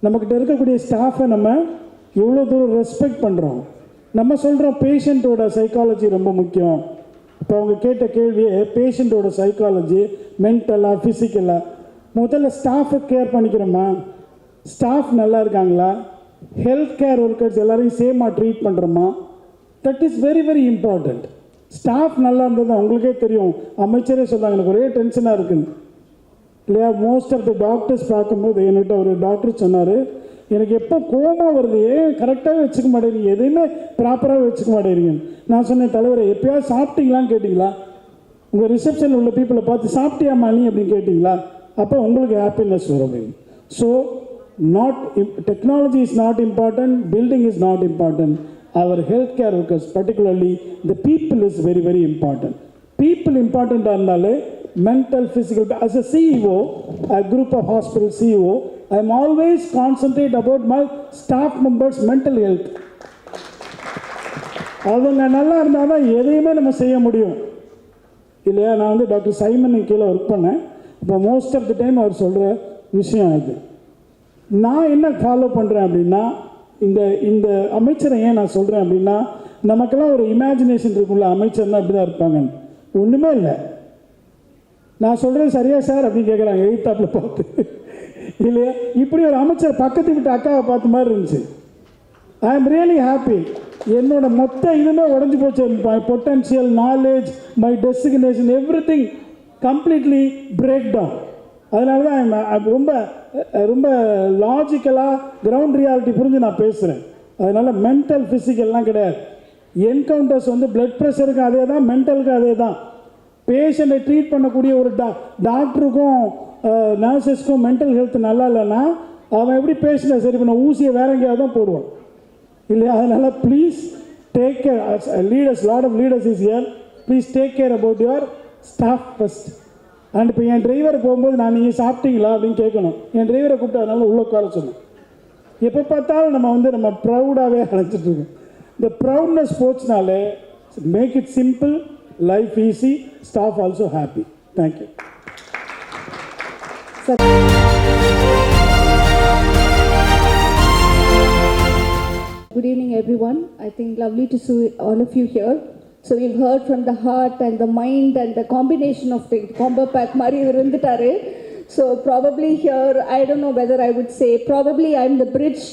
நம்மக்கிட்ட இருக்கக்கூடிய ஸ்டாஃபை நம்ம எவ்வளோ தூரம் ரெஸ்பெக்ட் பண்ணுறோம். நம்ம சொல்கிறோம் பேஷண்ட்டோட சைக்காலஜி ரொம்ப முக்கியம். இப்போ அவங்க கேட்ட கேள்வியே பேஷண்ட்டோட சைக்காலஜி மென்டலாக ஃபிசிக்கலாக. முதல்ல ஸ்டாஃபை கேர் பண்ணிக்கிறோமா? ஸ்டாஃப் நல்லா இருக்காங்களா? ஹெல்த் கேர் ஒர்க்கர்ஸ் எல்லாரையும் சேமாக ட்ரீட் பண்ணுறோமா? That is very very important. Staff நல்லா இருந்தது உங்களுக்கே தெரியும். அமைச்சரே சொன்னாங்க எனக்கு ஒரே டென்ஷனாக இருக்குன்னு இல்லையா? மோஸ்ட் ஆஃப் த டாக்டர்ஸ் பார்க்கும்போது என்கிட்ட ஒரு டாக்டர் சொன்னார், எனக்கு எப்போ கோபம் வருது, ஏன் கரெக்டாகவே வச்சுக்க மாட்டேறீங்க, எதையுமே ப்ராப்பராக வச்சுக்க மாட்டேறீங்கன்னு. நான் சொன்னேன், தலைவரை எப்போயாவது சாப்பிட்டீங்களான்னு கேட்டிங்களா? உங்கள் ரிசப்ஷனில் உள்ள பீப்புளை பார்த்து சாப்பிட்டியாமா நீ அப்படின்னு கேட்டிங்களா? அப்போ உங்களுக்கு ஹாப்பினஸ் வரும் அப்படின்னு. So not technology is not important, building is not important. Our health care workers particularly the people is very very important. People இம்பார்ட்டண்ட்டாக இருந்தாலே mental, physical. As a CEO, a group of hospital CEO, I am always concentrate about my staff members' mental health. அவங்க நல்லா இருந்தால் தான் எதையுமே நம்ம செய்ய முடியும் இல்லையா? நான் வந்து டாக்டர் சைமன் கீழே ஒர்க் பண்ணேன். இப்போ மோஸ்ட் ஆஃப் த டைம் அவர் சொல்கிற விஷயம் இது. நான் என்ன ஃபாலோ பண்ணுறேன் அப்படின்னா, இந்த அமைச்சரை ஏன் நான் சொல்கிறேன் அப்படின்னா, நமக்கெல்லாம் ஒரு இமேஜினேஷன் இருக்குல்ல, அமைச்சர்னா இப்படி தான் இருப்பாங்கன்னு. ஒன்றுமே இல்லை. நான் சொல்கிறது சரியா சார் அப்படின்னு கேட்குறாங்க எயித்தாப்பில் பார்த்து இல்லையா? இப்படி ஒரு அமைச்சர் பக்கத்து விட்டு அக்காவை பார்த்த மாதிரி இருந்துச்சு. ஐ ஆம் ரியலி ஹாப்பி. என்னோட மொத்த இதுவுமே உடஞ்சி போச்சு. My potential, knowledge, my designation, everything completely break down. அதனால தான் ரொம்ப ரொம்ப லாஜிக்கலாக கிரவுண்ட் ரியாலிட்டி புரிஞ்சு நான் பேசுகிறேன். அதனால் மென்டல் ஃபிசிக்கல்லாம் கிடையாது. என்கவுண்டர்ஸ் வந்து பிளட் ப்ரெஷருக்கு அதே தான், மென்டலுக்கு அதே தான். பேஷண்ட்டை ட்ரீட் பண்ணக்கூடிய ஒரு டாக்டருக்கும் நர்சஸ்க்கும் மென்டல் ஹெல்த் நல்லா இல்லைன்னா அவன் எப்படி பேசினா சரி இப்போ நான் ஊசியை வேற எங்கேயாவது தான் போடுவான் இல்லையா? அதனால் please take care. Leaders, lot of leaders is here. Please take care about your staff first. And இப்போ என் டிரைவர் போகும்போது நான் நீங்கள் சாப்பிட்டீங்களா அப்படின்னு கேட்கணும். என் டிரைவரை கூப்பிட்டு அதனால உள்ள உட்கார சொன்னேன். எப்போ பார்த்தாலும் நம்ம ப்ரௌடாகவே அழைச்சிட்ருக்கோம். இந்த ப்ரௌட்னஸ் போச்சுனாலே make it simple, life easy, staff also happy. Thank you. Good evening, everyone. I think lovely to see all of you here. So we've heard from the heart and the mind and the combination of the combo pack mari irunditaru. So probably here, I don't know whether I would say, probably I'm the bridge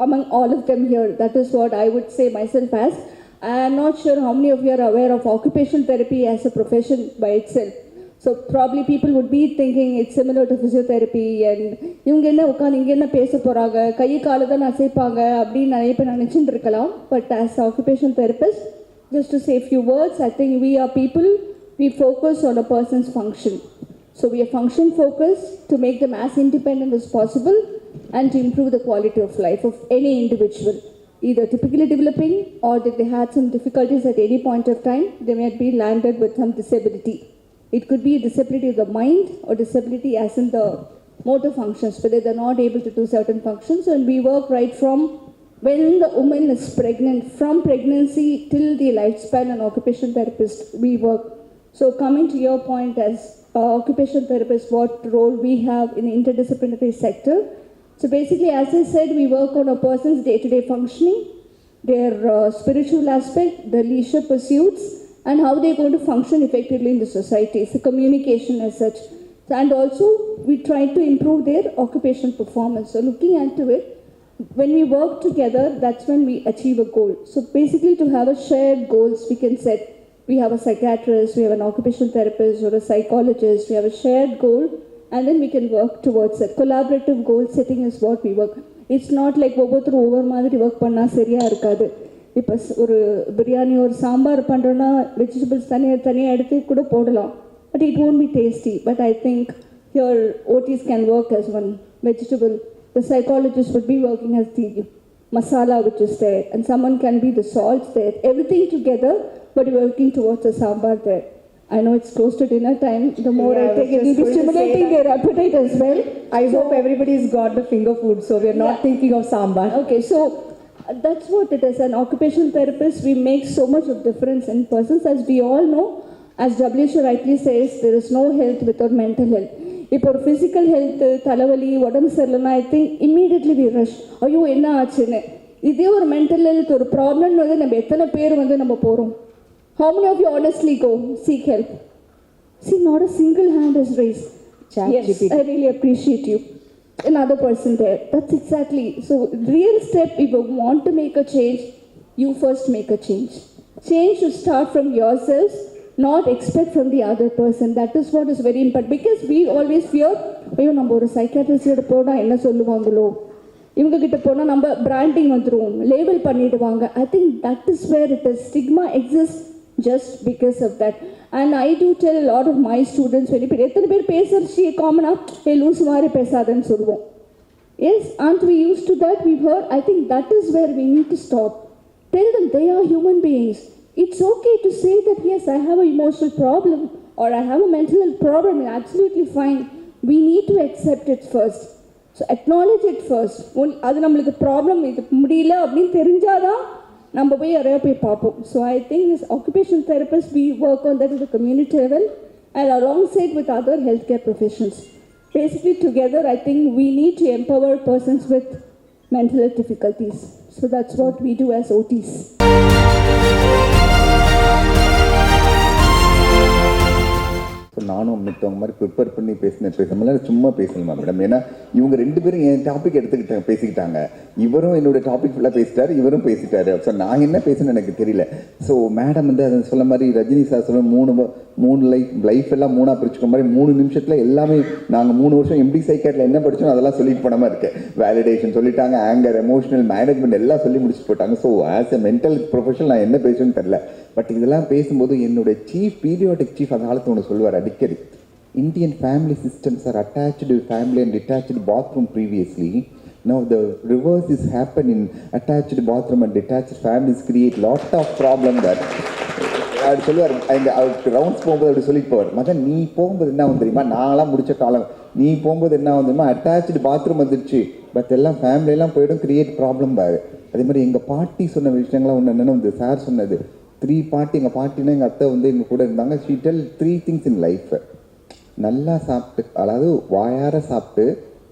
among all of them here. That is what I would say myself as. I'm not sure how many of you are aware of occupational therapy as a profession by itself. So probably people would be thinking it's similar to physiotherapy and இவங்க என்ன உட்காந்து இங்கே என்ன பேச போகிறாங்க, கை காலை தான் அசைப்பாங்க அப்படின்னு நிறைய பேர் நினச்சிட்டு இருக்கலாம். But as occupational therapist, just to say a few words, I think we are people, we focus on a person's function. So we are function focused to make them as independent as possible and to improve the quality of life of any individual, either typically developing or that they had some difficulties at any point of time, they may be landed with some disability. It could be a disability of the mind or disability as in the motor functions, whether they're not able to do certain functions. And we work right from when the woman is pregnant, from pregnancy till the lifespan, an occupational therapist, we work. So coming to your point as occupational therapist, what role we have in the interdisciplinary sector. So basically, as I said, we work on a person's day-to-day functioning, their spiritual aspect, their leisure pursuits, and how they're going to function effectively in the society. It's a communication as such. And also, we try to improve their occupational performance. So looking into it, when we work together, that's when we achieve a goal. So basically, to have a shared goals, we can set. We have a psychiatrist, we have an occupational therapist or a psychologist, we have a shared goal, and then we can work towards it. Collaborative goal setting is what we work. It's not like ஒவ்வொரு மாதிரி ஒர்க் பண்ணால் சரியாக இருக்காது. இப்போ ஒரு பிரியாணி ஒரு சாம்பார் பண்ணுறோன்னா வெஜிடபிள்ஸ் தனியாக எடுத்து கூட போடலாம், but it won't be tasty. But I think here OTs can work as one vegetable. The psychologist would be working as the masala which is there, and someone can be the salt there. Everything together, but we're working towards a sambar there. I know it's close to dinner time. The more I take, it will be stimulating their appetite as well. I hope everybody's got the finger food, so we're not thinking of sambar. Okay, so that's what it is. An occupational therapist, we make so much of difference in persons. As we all know, as WHO rightly says, there is no health without mental health. இப்போ ஒரு ஃபிசிக்கல் ஹெல்த்து, தலைவலி, உடம்பு சரியில்லைன்னா I think immediately we rush, ஐயோ என்ன ஆச்சுன்னு. இதே ஒரு மென்டல் ஹெல்த் ஒரு ப்ராப்ளம் வந்து நம்ம எத்தனை பேர் வந்து நம்ம போகிறோம்? How many of you honestly go seek help? See, not a single hand is raised. Yes, I really appreciate you. Another person there. That's exactly. So real step, if you want to make a change, you first make a change. Change should start from yourselves, not expect from the other person. That is what is very important. Because we always fear, ஐயோ நம்ம ஒரு சைக்காட்ரிஸ்ட் போனால் என்ன சொல்லுவாங்களோ, இவங்க கிட்ட போனால் நம்ம பிராண்டிங் வந்துடும், லேபிள் பண்ணிடுவாங்க. I think that is where it is. Stigma exists just because of that. And I do tell a lot of my students, எத்தனை பேர் பேசுறச்சு காமனாக ஏ லூஸ் மாதிரி பேசாதன்னு சொல்லுவோம். Yes, aren't we used to that? We've heard. I think that is where we need to stop. Tell them they are human beings. It's okay to say that, yes, I have an emotional problem or I have a mental health problem. It's absolutely fine. We need to accept it first. So acknowledge it first. அது நம்மளுக்கு ப்ராப்ளம் இது முடியல அப்படின்னு தெரிஞ்சாதான் நம்ம போய் யாரையா போய் பார்ப்போம். So I think is occupational therapist, we work on that at the community level and alongside with other healthcare professions. Basically together, I think we need to empower persons with mental health difficulties. So that's what we do as OTs. So நானும் மித்தவங்க மாதிரி ப்ரிப்பேர் பண்ணி பேசுகிறதுனால சும்மா பேசணுமா மேடம்? ஏன்னா இவங்க ரெண்டு பேரும் என் டாபிக் பேசிக்கிட்டாங்க. இவரும் என்னோட டாபிக் ஃபுல்லாக பேசிட்டாரு, இவரும் பேசிட்டாரு. ஸோ நான் என்ன பேசணும்னு எனக்கு தெரியல. ஸோ மேடம் வந்து அதை சொல்ல மாதிரி ரஜினி சார் சொல்ல மூணு லைஃப் எல்லாம் மூணாக பிரிச்சுக்க மாதிரி 3 நிமிஷத்தில் எல்லாமே நாங்கள் 3 வருஷம் எம்டி சைக்காட்டில் என்ன படித்தோம் அதெல்லாம் சொல்லிட்டு போன மாதிரி இருக்கேன். வேலிடேஷன் சொல்லிட்டாங்க, ஆங்கர், எமோஷனல் மேனேஜ்மெண்ட் எல்லாம் சொல்லி முடிச்சு போட்டாங்க. So as a mental professional நான் என்ன பேசுன்னு தெரில. பட் இதெல்லாம் பேசும்போது என்னோட சீஃப் பீரியாடிக் சீஃப் அந்த காலத்தில் ஒன்று சொல்லுவார் அடிக்கடி, Indian family systems are attached to family and detached bathroom previously. Now the reverse is happen in attached bathroom and detached families create lot of problem that அப்படி சொல்லுவார். அவருக்கு ரவுண்ட்ஸ் போகும்போது அப்படி சொல்லிட்டு போவார். மகன் நீ போகும்போது என்ன வந்து தெரியுமா, நான்லாம் முடிச்ச காலம், நீ போகும்போது என்ன வந்து தெரியுமா, அட்டாச்சு பாத்ரூம் வந்துடுச்சு, பட் எல்லாம் ஃபேமிலியெல்லாம் போய்டும், கிரியேட் ப்ராப்ளம் பாரு. அதே மாதிரி எங்கள் பாட்டி சொன்ன விஷயங்கள்லாம் ஒன்று என்னென்னு வந்து சார் சொன்னது, 3 பாட்டி, எங்கள் பாட்டினா எங்கள் அத்தை வந்து எங்கள் கூட இருந்தாங்க. She tell 3 things in life. நல்லா சாப்பிட்டு, அதாவது வாயார சாப்பிட்டு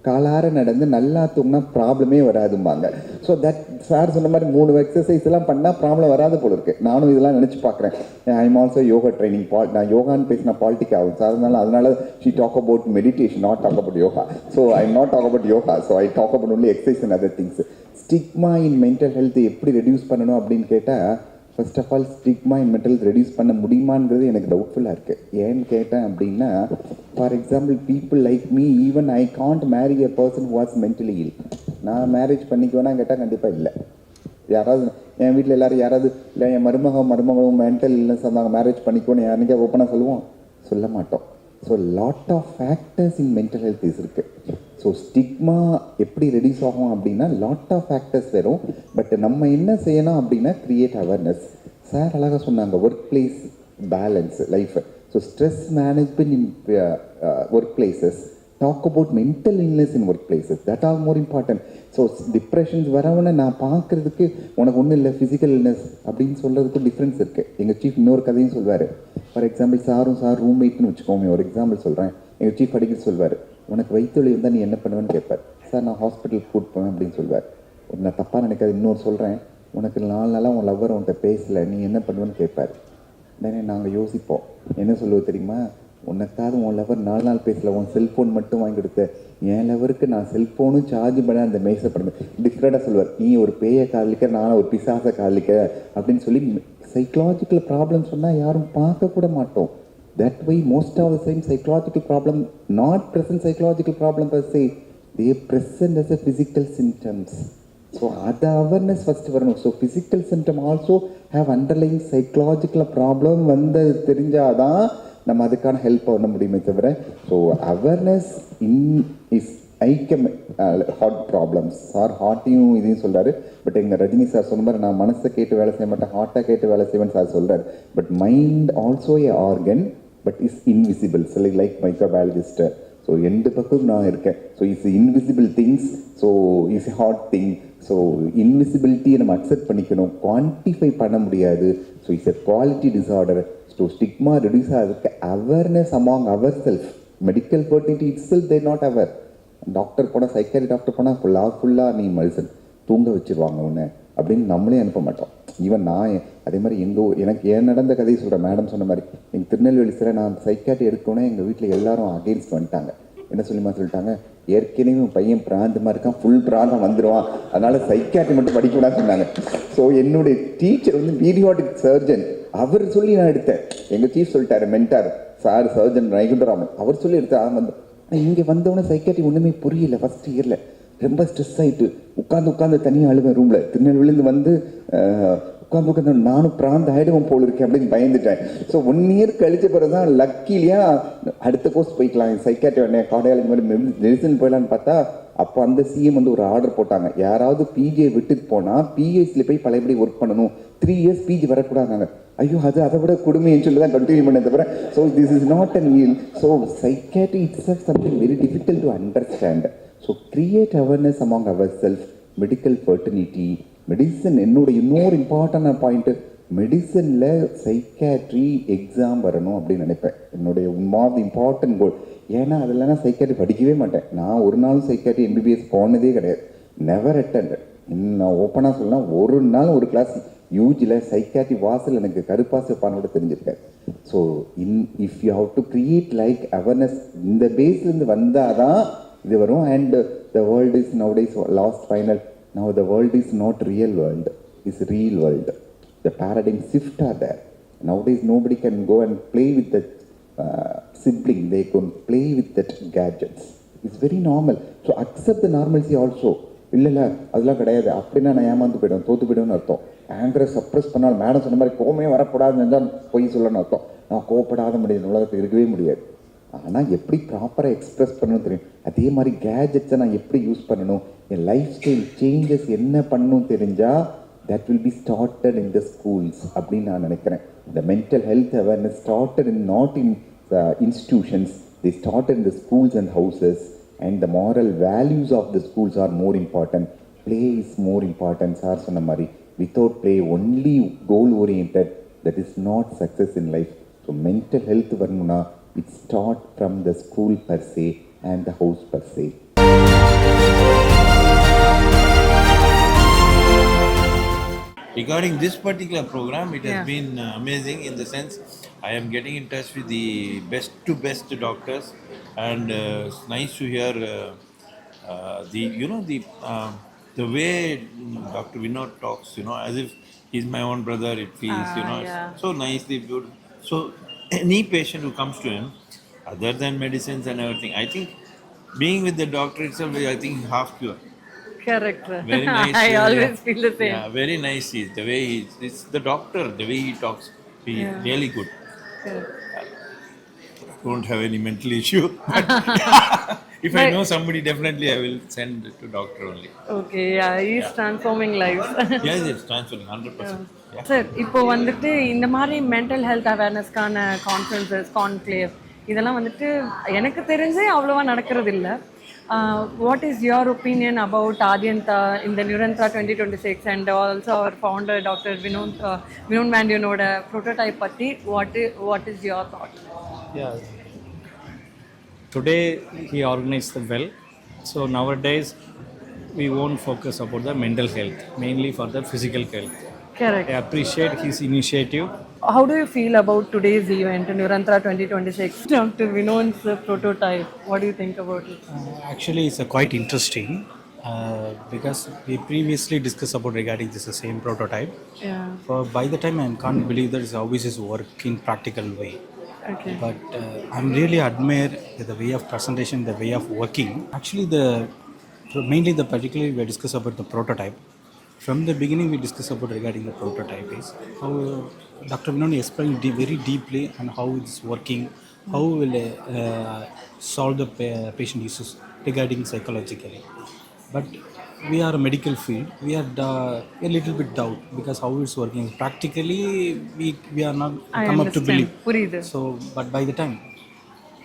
காலார நடந்து நல்லா தூங்கினா ப்ராப்ளமே வராதும்பாங்க. ஸோ தட் சார் சொன்ன மாதிரி 3 எக்ஸசைஸ் எல்லாம் பண்ணால் ப்ராப்ளம் வராது போல இருக்கு. நானும் இதெல்லாம் நினச்சி பார்க்குறேன். I am also yoga training. நான் யோகான்னு பேசினா பாலிட்டிக் ஆகும் சார், அதனால she talk about meditation, not talk about yoga. So I am not talk about yoga, so I talk about only exercise and other things. Stigma in mental health எப்படி ரெடியூஸ் பண்ணணும் அப்படின்னு கேட்டால், first of all stigma in mental health reduce பண்ண முடியுமான்றது எனக்கு டவுட்ஃபுல்லாக இருக்குது. ஏன்னு கேட்டேன் அப்படின்னா, for example people like me, even I can't Mary a person who was mentally இல். நான் மேரேஜ் பண்ணிக்குவேன்னா கேட்டால் கண்டிப்பாக இல்லை. யாராவது என் வீட்டில் எல்லோரும் யாராவது இல்லை என் மருமகளும் மென்டல் இல்னஸ் இருந்தாங்க மேரேஜ் பண்ணிக்கோன்னு யாருக்கே ஓப்பனாக சொல்லுவோம்? சொல்ல மாட்டோம். So lot of factors in mental health இருக்குது. ஸோ ஸ்டிக்மா எப்படி ரெடியூஸ் ஆகும் அப்படின்னா லாட் ஆஃப் ஃபேக்டர்ஸ் வரும். பட் நம்ம என்ன செய்யணும் அப்படின்னா கிரியேட் அவேர்னஸ். சார் அழகாக சொன்னாங்க, work place balance life. So stress management in work places, talk about mental illness in work places, that are more important. So depressions வரவனை நான் பார்க்குறதுக்கு உனக்கு ஒன்றும் இல்லை ஃபிசிக்கல் இல்னஸ் அப்படின்னு சொல்கிறதுக்கு டிஃப்ரென்ஸ் இருக்குது. எங்கள் சீஃப் இன்னொரு கதையும் சொல்வார். ஃபார் எக்ஸாம்பிள் சார் ரூம்மேட்னு வச்சுக்கோங்க, ஒரு எக்ஸாம்பிள் சொல்கிறேன். எங்கள் சீஃப் அடிக்கடி சொல்வார், உனக்கு வயிற்றுவலி இருந்தால் நீ என்ன பண்ணுவேன்னு கேட்பார். சார் நான் ஹாஸ்பிட்டலுக்கு கூப்பிட்டு போவேன் அப்படின்னு சொல்வார். நான் தப்பாக நினைக்காது, இன்னொரு சொல்கிறேன், உனக்கு 4 நாளாக உன் லவ்வர் உன்கிட்ட பேசலை, நீ என்ன பண்ணுவேன்னு கேட்பார். உடனே நாங்கள் யோசிப்போம், என்ன சொல்லுவோம் தெரியுமா, உனக்காவது உன் லவர் 4 நாள் பேசல, உன் செல்ஃபோன் மட்டும் வாங்கி கொடுத்த, என் லவருக்கு நான் செல்ஃபோனும் சார்ஜ் பண்ண அந்த மேசப்படுவேன். டிஃப்ரெண்டாக சொல்லுவார், நீ ஒரு பேயை காதலிக்க, நானும் ஒரு பிசாசை காதலிக்க அப்படின்னு சொல்லி சைக்கலாஜிக்கல் ப்ராப்ளம் சொன்னால் யாரும் பார்க்கக்கூட மாட்டோம். That way most of the same psychological problem, not present psychological problem per se, they present as a physical symptoms. So the awareness first varano. So physical symptom also have underlying psychological problem வந்து தெரிஞ்சாதான் நம்ம அதுக்கான ஹெல்ப் பண்ண முடியுமே தவிர. ஸோ அவேர்னஸ் இஸ் ஐக்கம் ஹார்ட் ப்ராப்ளம்ஸ். சார் ஹார்ட்டையும் இதையும் சொல்கிறாரு. பட் எங்கள் ரஜினி சார் சொன்ன மாதிரி நான் மனசை கேட்டு வேலை செய்ய மாட்டேன், ஹார்ட்டை கேட்டு வேலை செய்வேன்னு சார் சொல்கிறார். But mind also a organ, but is invisible. Like microbiologist. So 2 பக்கம் நான் இருக்கேன். So it's invisible things, so it's hard thing. So இன்விசிபிலிட்டியை நம்ம அக்செப்ட் பண்ணிக்கணும், குவான்டிஃபை பண்ண முடியாது. So it's a quality disorder. So stigma reduce ஆகிறதுக்கு awareness among our self. Medical fertility itself they not aware. Doctor போனால், சைக்காட்ரி டாக்டர் போனால் ஃபுல்லாக நீ மெடிசன் தூங்க வச்சுருவாங்க ஒன்று அப்படின்னு நம்மளே அனுப்ப மாட்டோம். ஈவன் நான் அதே மாதிரி எனக்கு ஏன் நடந்த கதையை சொல்கிறேன். மேடம் சொன்ன மாதிரி எங்கள் திருநெல்வேலி சில நான் சைக்காட்ரி எடுக்கணுன்னே எங்கள் வீட்டில் எல்லாரும் அகெயின்ஸ்ட் வந்துட்டாங்க. என்ன சொல்லிட்டாங்க, ஏற்கனவே பையன் பிராந்தமாக இருக்கான், ஃபுல் பிராந்தம் வந்துடுவான், அதனால் சைக்காட்ரி மட்டும் படிக்கூடாதுன்னு சொன்னாங்க. ஸோ என்னுடைய டீச்சர் வந்து பீரியாடிக் சர்ஜன், அவர் சொல்லி நான் எடுத்தேன். எங்கள் சீஃப் சொல்லிட்டாரு, மென்டார் சார் சர்ஜன் வைகுண்டராமன், அவர் சொல்லி எடுத்தேன். வந்து இங்கே வந்தவொடனே சைக்காட்ரி ஒன்றுமே புரியல. ஃபஸ்ட் இயரில் ரொம்ப ஸ்ட்ரெஸ் ஆகிட்டு உட்காந்து தனியாக அழுவேன் ரூமில். திருநெல்வேலிருந்து வந்து உட்காந்து நானும் பிராந்த ஆகிடுவோம் போல் இருக்கேன் அப்படின்னு பயந்துட்டேன். ஸோ 1 இயர் கழிச்ச பிறகு தான் லக்கிலியா அடுத்த கோர்ஸ் போய்க்கலாம், சைக்காட்ரி உடனே கார்டியாலஜி மாதிரி மெடிசன் போயிடலான்னு பார்த்தா, அப்போ அந்த சிஎம் வந்து ஒரு ஆர்டர் போட்டாங்க, யாராவது பிஜியை விட்டுட்டு போனால் பிஹெச்டியில் போய் பழையபடி ஒர்க் பண்ணணும், 3 இயர்ஸ் பிஜி வரக்கூடாதாங்க. ஐயோ அதை விட கொடுமைன்னு சொல்லி தான் கண்டினியூ பண்ண தவிர. So this is not an ill. So psychiatry it's something very difficult to understand. So create awareness among our self. Medical fertility, medicine. என்னோட இன்னொரு இம்பார்ட்டன்டான பாயிண்ட்டு, மெடிசனில் சைக்காட்ரி எக்ஸாம் வரணும் அப்படின்னு நினைப்பேன். என்னுடைய ஒன் இம்பார்ட்டன்ட் கோல். ஏன்னா அதில் நான் சைக்காட்ரி படிக்கவே மாட்டேன். நான் ஒரு நாளும் சைக்காட்ரி எம்பிபிஎஸ் போனதே கிடையாது. Never attend. நான் ஓப்பனாக சொல்லலாம், ஒரு நாள் ஒரு கிளாஸ் யூஜியில் சைக்காட்ரி வாசல் எனக்கு கருப்பாசு பானோட தெரிஞ்சிருக்காரு. So if you have to create like awareness, இந்த பேஸ்லேருந்து வந்தால் தான் இது வரும். And the world is nowadays last final. Now the world is not real world, it's real world. The paradigm shift are there. Nowadays nobody can go and play with that sibling, they can play with that gadgets. It's very normal. So accept the normalcy also. இல்லை அதெல்லாம் கிடையாது அப்படின்னா நான் ஏமாந்து போய்டும், தோற்று போய்டும்னு அர்த்தம். ஆங்கரை சப்ரெஸ் பண்ணால், மேடம் சொன்ன மாதிரி கோமே வரக்கூடாதுன்னு இருந்தால் பொய் சொல்லணும்னு அர்த்தம். நான் கோவப்படாத முடியாது, உலகத்துக்கு இருக்கவே முடியாது. ஆனால் எப்படி ப்ராப்பராக எக்ஸ்ப்ரெஸ் பண்ணணும் தெரியும். அதே மாதிரி கேஜெட்ஸை நான் எப்படி யூஸ் பண்ணணும், என் லைஃப் ஸ்டைல் சேஞ்சஸ் என்ன பண்ணணும் தெரிஞ்சால் that will be started in the schools அப்படின்னு நான் நினைக்கிறேன். The mental health awareness started not in institutions, they started in the schools and houses, and the moral values of the schools are more important. Play is more important. Sir சொன்ன மாதிரி without play, only goal oriented, that is not success in life. So mental health varnuna, it start from the school per se and the house per se. Regarding this particular program, it has been amazing in the sense I am getting in touch with the best to best doctors, and it's nice to hear the way Dr. Vinon talks, as if he's my own brother. It feels, so nicely beautiful. So any patient who comes to him, other than medicines and everything, I think being with the doctor itself, I think half cure. Correct. Very nice. I always feel the same. Yeah, very nice. The way it's the doctor, the way he talks, he's really good. Correct. Don't have any mental issue. If I know somebody, definitely I will send to doctor only. Okay, yeah, he's transforming lives. Yes, it's transferring 100%. Yeah. Sir, இப்போ வந்துட்டு இந்த மாதிரி மென்டல் ஹெல்த் அவேர்னஸ்க்கான கான்ஃபரன்சஸ், கான்க்ளேவ் இதெல்லாம் வந்துட்டு எனக்கு தெரிஞ்சே அவ்வளோவா நடக்கிறது இல்லை. What is your opinion about Aadiantaa in the Neurentraa 2026 and also our founder Dr. Vinon Vanduyn oda prototype patti what is your thought? Yeah. Today he organized well. So nowadays we won't focus about the mental health, mainly for the physical health. Correct. I appreciate his initiative. How do you feel about today's event, Neurentraa 2026? Dr. Vinon's prototype, what do you think about it? Actually, it's quite interesting because we previously discussed about regarding this same prototype. Yeah. By the time I can't believe that how this is work in practical way. Okay. But I'm really admire the way of presentation, the way of working. Actually, mainly particularly we discuss about the prototype. From the beginning, we discussed about regarding the prototype is how Dr. Vinon explained very deeply on how it's working, how will solve the patient issues regarding psychologically. But we are a medical field. We are a little bit doubt because how it's working practically. We are not come up to believe. So, but by the time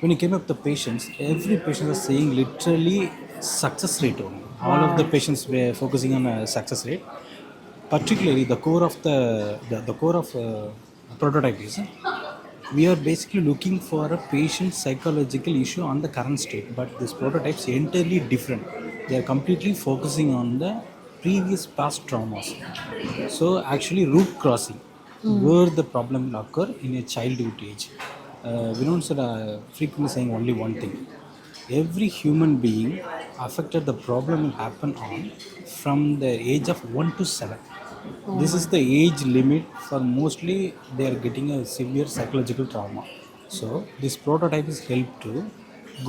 when it came up the patients, every patient was saying literally success rate only. All of the patients were focusing on a success rate. Particularly the core of the core of prototype is we are basically looking for a patient psychological issue on the current state, but this prototype is entirely different. They are completely focusing on the previous past traumas. So actually root crossing, where the problem will occur in a childhood age. Vinon said frequently saying only one thing. Every human being affected, the problem will happen on from the age of 1 to 7. This is the age limit for mostly they are getting a severe psychological trauma. So this prototype is help to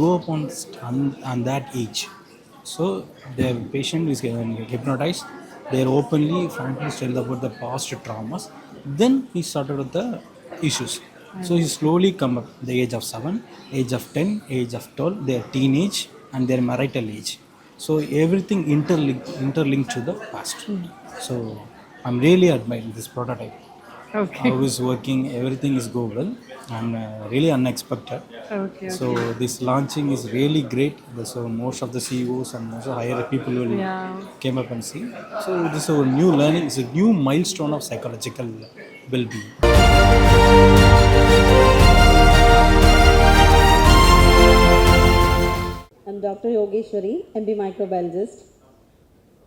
go up on that age. So the patient is hypnotized. They are openly, frankly tell about the past traumas. Then he started with the issues. So he slowly come up the age of 7, age of 10, age of 12, their teenage and their marital age. So everything interlinked to the past. So I'm really admiring this prototype. Okay. How it's working, everything is go well and really unexpected. Okay. So this launching is really great. So most of the CEOs and most of higher people will came up and see. So this is a new learning. It's a new milestone of psychological well-being. I'm Dr. Yogeshwari, MB microbiologist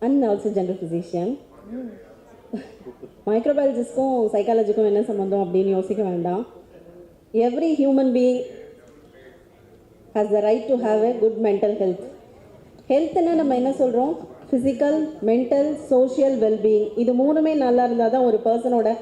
and also general physician. மைக்ரோபயாலஜிஸ்ட்க்கும் சைக்காலஜிக்கும் என்ன சம்மந்தம் அப்படின்னு யோசிக்க வேண்டாம். Every human being has the right to have a good mental health. ஹெல்த்னா நம்ம என்ன சொல்கிறோம்? ஃபிசிக்கல், மென்டல், சோஷியல் வெல்பீயிங், இது மூணுமே நல்லா இருந்தால் தான் ஒரு பர்சனோட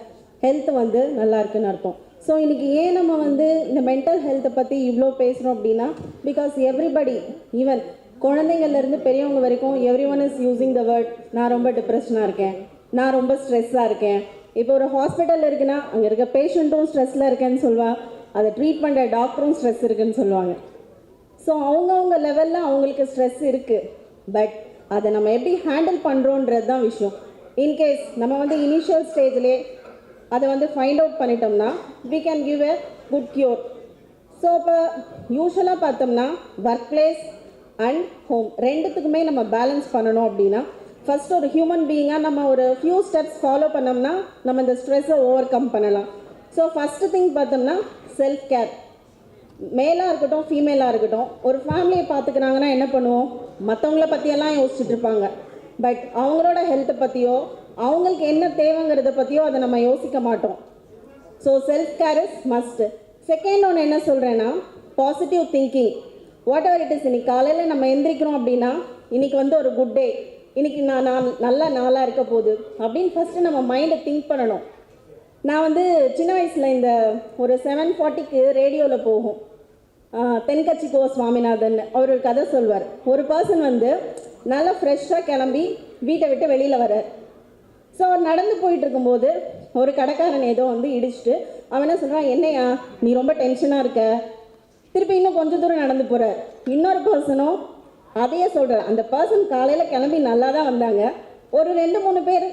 ஹெல்த் வந்து நல்லா இருக்குன்னு அர்த்தம். ஸோ இன்றைக்கி ஏன் நம்ம இந்த மென்டல் ஹெல்த்தை பற்றி இவ்வளோ பேசுகிறோம் அப்படின்னா, பிகாஸ் எவ்ரிபடி, ஈவன் குழந்தைங்கள்லேருந்து பெரியவங்க வரைக்கும் every one is using the word நான் ரொம்ப டிப்ரெஷனாக இருக்கேன், நான் ரொம்ப ஸ்ட்ரெஸ்ஸாக இருக்கேன். இப்போ ஒரு ஹாஸ்பிட்டலில் இருக்குன்னா அங்கே இருக்க பேஷண்ட்டும் ஸ்ட்ரெஸ்ஸில் இருக்கேன்னு சொல்வா, அதை ட்ரீட் பண்ணுற டாக்டரும் ஸ்ட்ரெஸ் இருக்குன்னு சொல்லுவாங்க. ஸோ அவங்கவுங்க லெவலில் அவங்களுக்கு ஸ்ட்ரெஸ் இருக்குது. பட் அதை நம்ம எப்படி ஹேண்டில் பண்ணுறோன்றது தான் விஷயம். இன்கேஸ் நம்ம வந்து இனிஷியல் ஸ்டேஜ்லேயே அதை வந்து ஃபைண்ட் அவுட் பண்ணிட்டோம்னா we can give a good cure. So இப்போ யூஸ்வலாக பார்த்தோம்னா ஒர்க் பிளேஸ் அண்ட் ஹோம் ரெண்டுத்துக்குமே நம்ம பேலன்ஸ் பண்ணணும் அப்படின்னா ஃபஸ்ட் ஒரு ஹியூமன் பீயிங்காக நம்ம ஒரு ஃபியூ ஸ்டெப்ஸ் ஃபாலோ பண்ணோம்னா நம்ம இந்த ஸ்ட்ரெஸ்ஸை ஓவர் கம் பண்ணலாம். ஸோ ஃபஸ்ட்டு திங் பார்த்தோம்னா செல்ஃப் கேர். மேலாக இருக்கட்டும் ஃபீமேலாக இருக்கட்டும், ஒரு ஃபேமிலியை பார்த்துக்கிறாங்கன்னா என்ன பண்ணுவோம், மற்றவங்கள பற்றியெல்லாம் யோசிச்சுட்டு இருப்பாங்க. பட் அவங்களோட ஹெல்த்தை பற்றியோ அவங்களுக்கு என்ன தேவைங்கிறத பற்றியோ அதை நம்ம யோசிக்க மாட்டோம். So self care is must. Second ஒன்று என்ன சொல்கிறேன்னா positive thinking. What ever it is, இன்னைக்கு காலையில் நம்ம எந்திரிக்கிறோம் அப்படின்னா இன்றைக்கி வந்து ஒரு குட் டே, இன்றைக்கி நான் நல்ல நாளாக இருக்க போகுது அப்படின்னு ஃபஸ்ட்டு நம்ம மைண்டை திங்க் பண்ணணும். நான் வந்து சின்ன வயசில் இந்த ஒரு 7:40க்கு ரேடியோவில் போகும் தென்கட்சி கோ சுவாமிநாதன் அவர் ஒரு கதை சொல்வார். ஒரு பர்சன் வந்து நல்லா ஃப்ரெஷ்ஷாக கிளம்பி வீட்டை விட்டு வெளியில் வர்றார். ஸோ அவர் நடந்து போயிட்டு இருக்கும்போது ஒரு கடைக்காரன் ஏதோ வந்து இடிச்சுட்டு அவன் என்ன சொல்கிறான், என்னையா நீ ரொம்ப டென்ஷனாக இருக்க, திருப்பி இன்னும் கொஞ்சம் தூரம் நடந்து போகிறார். இன்னொரு பர்சனும் அதையே சொல்கிறார். அந்த பர்சன் காலையில் கிளம்பி நல்லா தான் வந்தாங்க. ஒரு 2-3 பேர்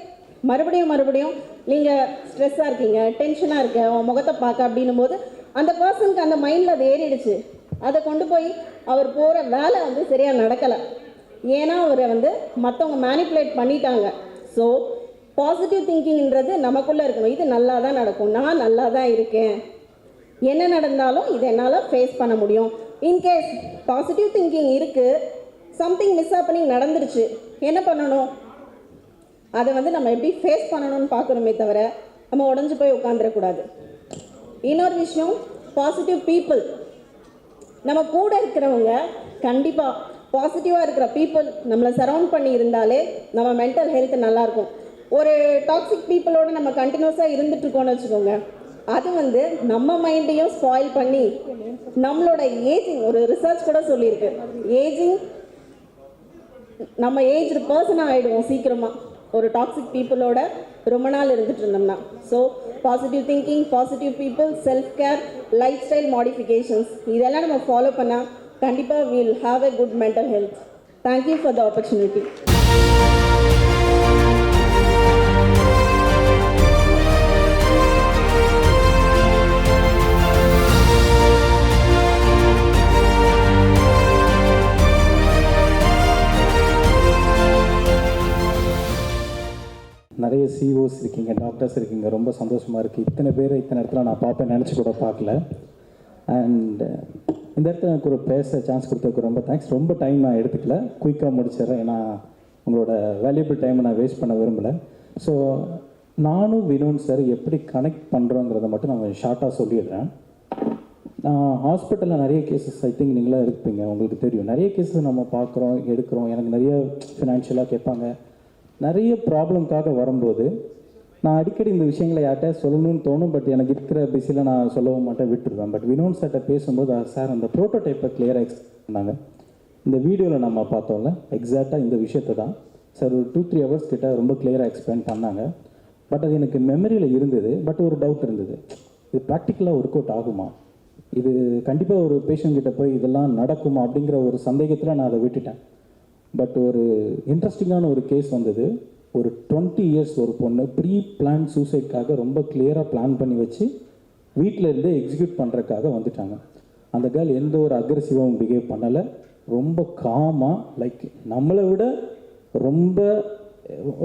மறுபடியும் நீங்கள் ஸ்ட்ரெஸ்ஸாக இருக்கீங்க, டென்ஷனாக இருக்க, உன் முகத்தை பார்க்க அப்படின்னும் போது அந்த பர்சனுக்கு அந்த மைண்டில் அது ஏறிடுச்சு. அதை கொண்டு போய் அவர் போகிற வேலை வந்து சரியாக நடக்கலை. ஏன்னா அவரை வந்து மற்றவங்க மேனிப்புலேட் பண்ணிட்டாங்க. ஸோ பாசிட்டிவ் திங்கிங்கிறது நமக்குள்ளே இருக்கணும். இது நல்லா தான் நடக்கும், நான் நல்லா தான் இருக்கேன், என்ன நடந்தாலும் இதை என்னால் ஃபேஸ் பண்ண முடியும். இன்கேஸ் பாசிட்டிவ் திங்கிங் இருக்குது, சம்திங் மிஸ் ஹேப்பனிங் நடந்துருச்சு, என்ன பண்ணணும், அதை வந்து நம்ம எப்படி ஃபேஸ் பண்ணணும்னு பார்க்குறோமே தவிர நம்ம உடஞ்சி போய் உட்காந்துடக்கூடாது. இன்னொரு விஷயம், பாசிட்டிவ் பீப்புள். நம்ம கூட இருக்கிறவங்க கண்டிப்பாக பாசிட்டிவாக இருக்கிற பீப்புள் நம்மளை சரவுண்ட் பண்ணி இருந்தாலே நம்ம மென்டல் ஹெல்த் நல்லாயிருக்கும். ஒரு டாக்ஸிக் பீப்புளோடு நம்ம கண்டினியூஸாக இருந்துகிட்ருக்கோன்னு வச்சுக்கோங்க, அது வந்து நம்ம மைண்டையும் ஸ்பாயில் பண்ணி நம்மளோட ஏஜிங், ஒரு ரிசர்ச் கூட சொல்லியிருக்கு, நம்ம ஏஜ்டு பர்சனாக ஆகிடுவோம் சீக்கிரமாக ஒரு டாக்ஸிக் பீப்புளோட ரொம்ப நாள் இருந்துட்டு இருந்தோம்னா. So positive thinking, positive people, self care, life style modifications இதெல்லாம் நம்ம ஃபாலோ பண்ணால் கண்டிப்பாக will have a good mental health. Thank you for the opportunity. நிறைய சிஓஸ் இருக்கீங்க, டாக்டர்ஸ் இருக்கீங்க, ரொம்ப சந்தோஷமாக இருக்குது. இத்தனை பேர் இத்தனை இடத்துல நான் பார்ப்பேன் நினச்சி கூட பார்க்கல. அண்ட் இந்த இடத்துல எனக்கு ஒரு பேச சான்ஸ் கொடுத்ததுக்கு ரொம்ப தேங்க்ஸ். ரொம்ப டைம் நான் எடுத்துக்கல, குயிக்காக முடிச்சிடுறேன். ஏன்னா உங்களோட வேல்யூபிள் டைமை நான் வேஸ்ட் பண்ண விரும்பலை. ஸோ நானும் வினோன் சார் எப்படி கனெக்ட் பண்ணுறோங்கிறத மட்டும் நான் ஷார்ட்டாக சொல்லிடுறேன். ஹாஸ்பிட்டலில் நிறைய கேசஸ் ஐ திங்க் நீங்களாம் இருப்பீங்க, உங்களுக்கு தெரியும். நிறைய கேசஸ் நம்ம பார்க்குறோம், எடுக்கிறோம். எனக்கு நிறைய ஃபினான்ஷியலாக கேட்பாங்க. நிறைய ப்ராப்ளம்காக வரும்போது நான் அடிக்கடி இந்த விஷயங்களை யார்கிட்ட சொல்லணும்னு தோணும். பட் எனக்கு இருக்கிற பிஸியில் நான் சொல்லவும் மாட்டேன், விட்டுருவேன். பட் வினோன் சார்கிட்ட பேசும்போது சார் அந்த ப்ரோட்டோடைப்பை கிளியராக எக்ஸ்பிளைன் பண்ணாங்க. இந்த வீடியோவில் நம்ம பார்த்தோம்ல எக்ஸாக்டாக இந்த விஷயத்தை தான் சார் ஒரு 2-3 ஹவர்ஸ் கிட்ட ரொம்ப கிளியராக எக்ஸ்பிளைன் பண்ணாங்க. பட் அது எனக்கு மெமரியில் இருந்தது. பட் ஒரு டவுட் இருந்தது, இது ப்ராக்டிக்கலாக ஒர்க் அவுட் ஆகுமா, இது கண்டிப்பாக ஒரு பேஷண்ட் கிட்ட போய் இதெல்லாம் நடக்குமா அப்படிங்கிற ஒரு சந்தேகத்தில் நான் அதை விட்டுட்டேன். பட் ஒரு இன்ட்ரெஸ்டிங்கான ஒரு கேஸ் வந்தது. ஒரு 20 இயர்ஸ் ஒரு பொண்ணு ப்ரீ பிளான் சூசைட்காக ரொம்ப கிளியராக பிளான் பண்ணி வச்சு வீட்டில் இருந்தே எக்ஸிக்யூட் பண்ணுறதுக்காக வந்துட்டாங்க. அந்த கேர்ள் எந்த ஒரு அக்ரெசிவாகவும் பிஹேவ் பண்ணலை, ரொம்ப காமாக, லைக் நம்மளை விட ரொம்ப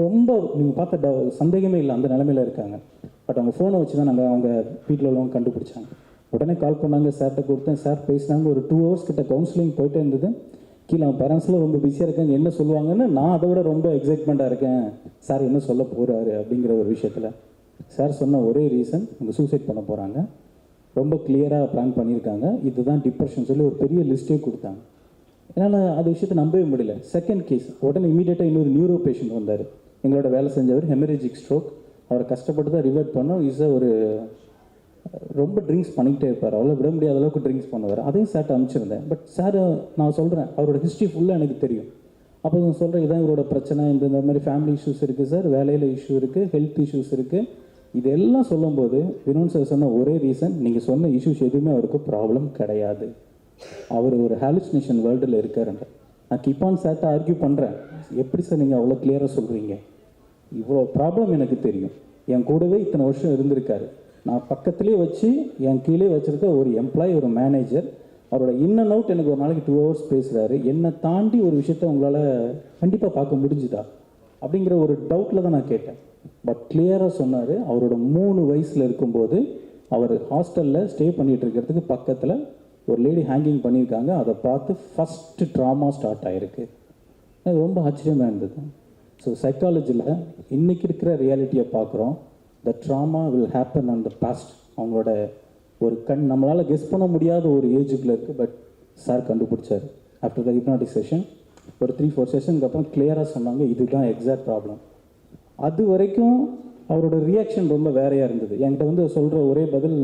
ரொம்ப நீங்கள் பார்த்த சந்தேகமே இல்லை அந்த நிலமையில் இருக்காங்க. பட் அவங்க ஃபோனை வச்சு தான் நாங்கள் அவங்க வீட்டில் உள்ளவங்க கண்டுபிடிச்சாங்க. உடனே கால் பண்ணாங்க, சார்கிட்ட கொடுத்தேன். சார் பேசினாங்க. ஒரு 2 ஹவர்ஸ் கிட்ட கவுன்சிலிங் போயிட்டே இருந்தது. கீழே அவன் பேரண்ட்ஸில் ரொம்ப பிஸியாக இருக்காங்க, என்ன சொல்லுவாங்கன்னு நான் அதை விட ரொம்ப எக்ஸைட்மெண்ட்டாக இருக்கேன், சார் என்ன சொல்ல போகிறாரு அப்படிங்கிற ஒரு விஷயத்தில். சார் சொன்ன ஒரே ரீசன், அவங்க சூசைட் பண்ண போகிறாங்க, ரொம்ப கிளியராக பிளான் பண்ணியிருக்காங்க, இதுதான் டிப்ரெஷன் சொல்லி ஒரு பெரிய லிஸ்ட்டே கொடுத்தாங்க. என்னால் அது விஷயத்தை நம்பவே முடியல. செகண்ட் கேஸ் உடனே இமீடியட்டாக இன்னொரு நியூரோ பேஷண்ட் வந்தார், எங்களோட வேலை செஞ்சவர், ஹெமரேஜிக் ஸ்ட்ரோக். அவரை கஷ்டப்பட்டு தான் ரிவர்ட் பண்ணோம். ஒரு ரொம்ப ட்ரிங்க்ஸ் பண்ணிக்கிட்டே இருப்பார், அவ்வளோ விட முடியாத அளவுக்கு ட்ரிங்க்ஸ் பண்ணுவார். அதையும் சார்ட்ட அனுப்பிச்சிருந்தேன். பட் சார் நான் சொல்கிறேன், அவரோட ஹிஸ்ட்ரி ஃபுல்லாக எனக்கு தெரியும். அப்போ நான் சொல்கிறேன், இதான் இவரோட பிரச்சனை, இந்த மாதிரி ஃபேமிலி இஷ்யூஸ் இருக்குது சார், வேலையில் இஷ்யூ இருக்குது, ஹெல்த் இஷ்யூஸ் இருக்குது, இதெல்லாம் சொல்லும்போது வினோன் சார் சொன்ன ஒரே ரீசன், நீங்கள் சொன்ன இஷ்யூஸ் எதுவுமே அவருக்கு ப்ராப்ளம் கிடையாது, அவர் ஒரு ஹாலுசினேஷன் வேர்ல்டில் இருக்காருன்ற. நான் கிப்பான் சார்ட்ட ஆர்கியூ பண்ணுறேன், எப்படி சார் நீங்கள் அவ்வளோ கிளியராக சொல்கிறீங்க, இவ்வளோ ப்ராப்ளம் எனக்கு தெரியும், என் கூடவே இத்தனை வருஷம் இருந்திருக்காரு, நான் பக்கத்துலேயே வச்சு என் கீழே வச்சுருக்க ஒரு எம்ப்ளாயி, ஒரு மேனேஜர், அவரோட இன் அண்ட் அவுட் எனக்கு ஒரு நாளைக்கு 2 hours பேசுகிறாரு, என்னை தாண்டி ஒரு விஷயத்த உங்களால் கண்டிப்பாக பார்க்க முடிஞ்சுதா அப்படிங்கிற ஒரு டவுட்டில் தான் நான் கேட்டேன். பட் கிளியராக சொன்னார், அவரோட 3 வயசில் இருக்கும்போது அவர் ஹாஸ்டலில் ஸ்டே பண்ணிகிட்டு இருக்கிறதுக்கு பக்கத்தில் ஒரு லேடி ஹேங்கிங் பண்ணியிருக்காங்க, அதை பார்த்து ஃபஸ்ட்டு ட்ராமா ஸ்டார்ட் ஆகிருக்கு. அது ரொம்ப ஆச்சரியமாக இருந்தது. ஸோ சைக்காலஜியில் இன்றைக்கி இருக்கிற ரியாலிட்டியை பார்க்குறோம், the trauma will happen on the past. அவங்களோட ஒரு நம்மளால் கெஸ் பண்ண முடியாத ஒரு ஏஜுக்குள்ளே இருக்குது. பட் சார் கண்டுபிடிச்சார். ஆஃப்டர் த ஹிப்னாட்டிக் செஷன் ஒரு 3-4 செஷனுக்கு அப்புறம் கிளியராக சொன்னாங்க, இதுதான் எக்ஸாக்ட் ப்ராப்ளம். அது வரைக்கும் அவரோட ரியாக்ஷன் ரொம்ப வேறையாக இருந்தது. என்கிட்ட வந்து சொல்கிற ஒரே பதில்,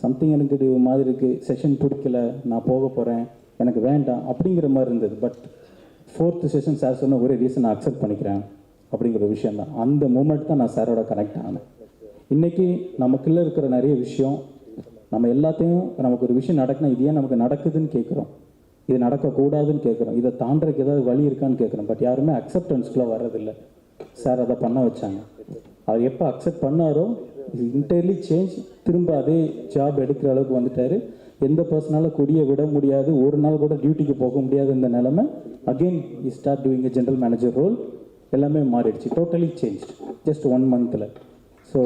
சம்திங் எனக்கு இது மாதிரி இருக்குது, செஷன் பிடிக்கல, நான் போக போகிறேன், எனக்கு வேண்டாம் அப்படிங்கிற மாதிரி இருந்தது. பட் 4th செஷன் சார் சொன்ன ஒரே ரீசன், நான் அக்செப்ட் பண்ணிக்கிறேன் அப்படிங்கிற விஷயம் தான். அந்த மூமெண்ட் தான் நான் சாரோட கனெக்ட் ஆனேன். இன்றைக்கி நமக்குள்ளே இருக்கிற நிறைய விஷயம், நம்ம எல்லாத்தையும் நமக்கு ஒரு விஷயம் நடக்குன்னா இது ஏன் நமக்கு நடக்குதுன்னு கேட்குறோம், இது நடக்கக்கூடாதுன்னு கேட்குறோம், இதை தாண்டறதுக்கு ஏதாவது வழி இருக்கான்னு கேட்குறோம். பட் யாருமே அக்செப்டன்ஸ்குள்ளே வர்றதில்லை. சார் அதை பண்ண வச்சாங்க. அவர் எப்போ அக்செப்ட் பண்ணாரோ இது இன்டர்லி சேஞ்ச், திரும்ப அதே ஜாப் எடுக்கிற அளவுக்கு வந்துட்டார். எந்த பர்சனாலும் கொடியை விட முடியாது, ஒரு நாள் கூட டியூட்டிக்கு போக முடியாது இந்த நிலைமை. Again he start doing a general manager role. எல்லாமே மாறிடுச்சு, டோட்டலி சேஞ்ச் ஜஸ்ட் 1 monthல. ஸோ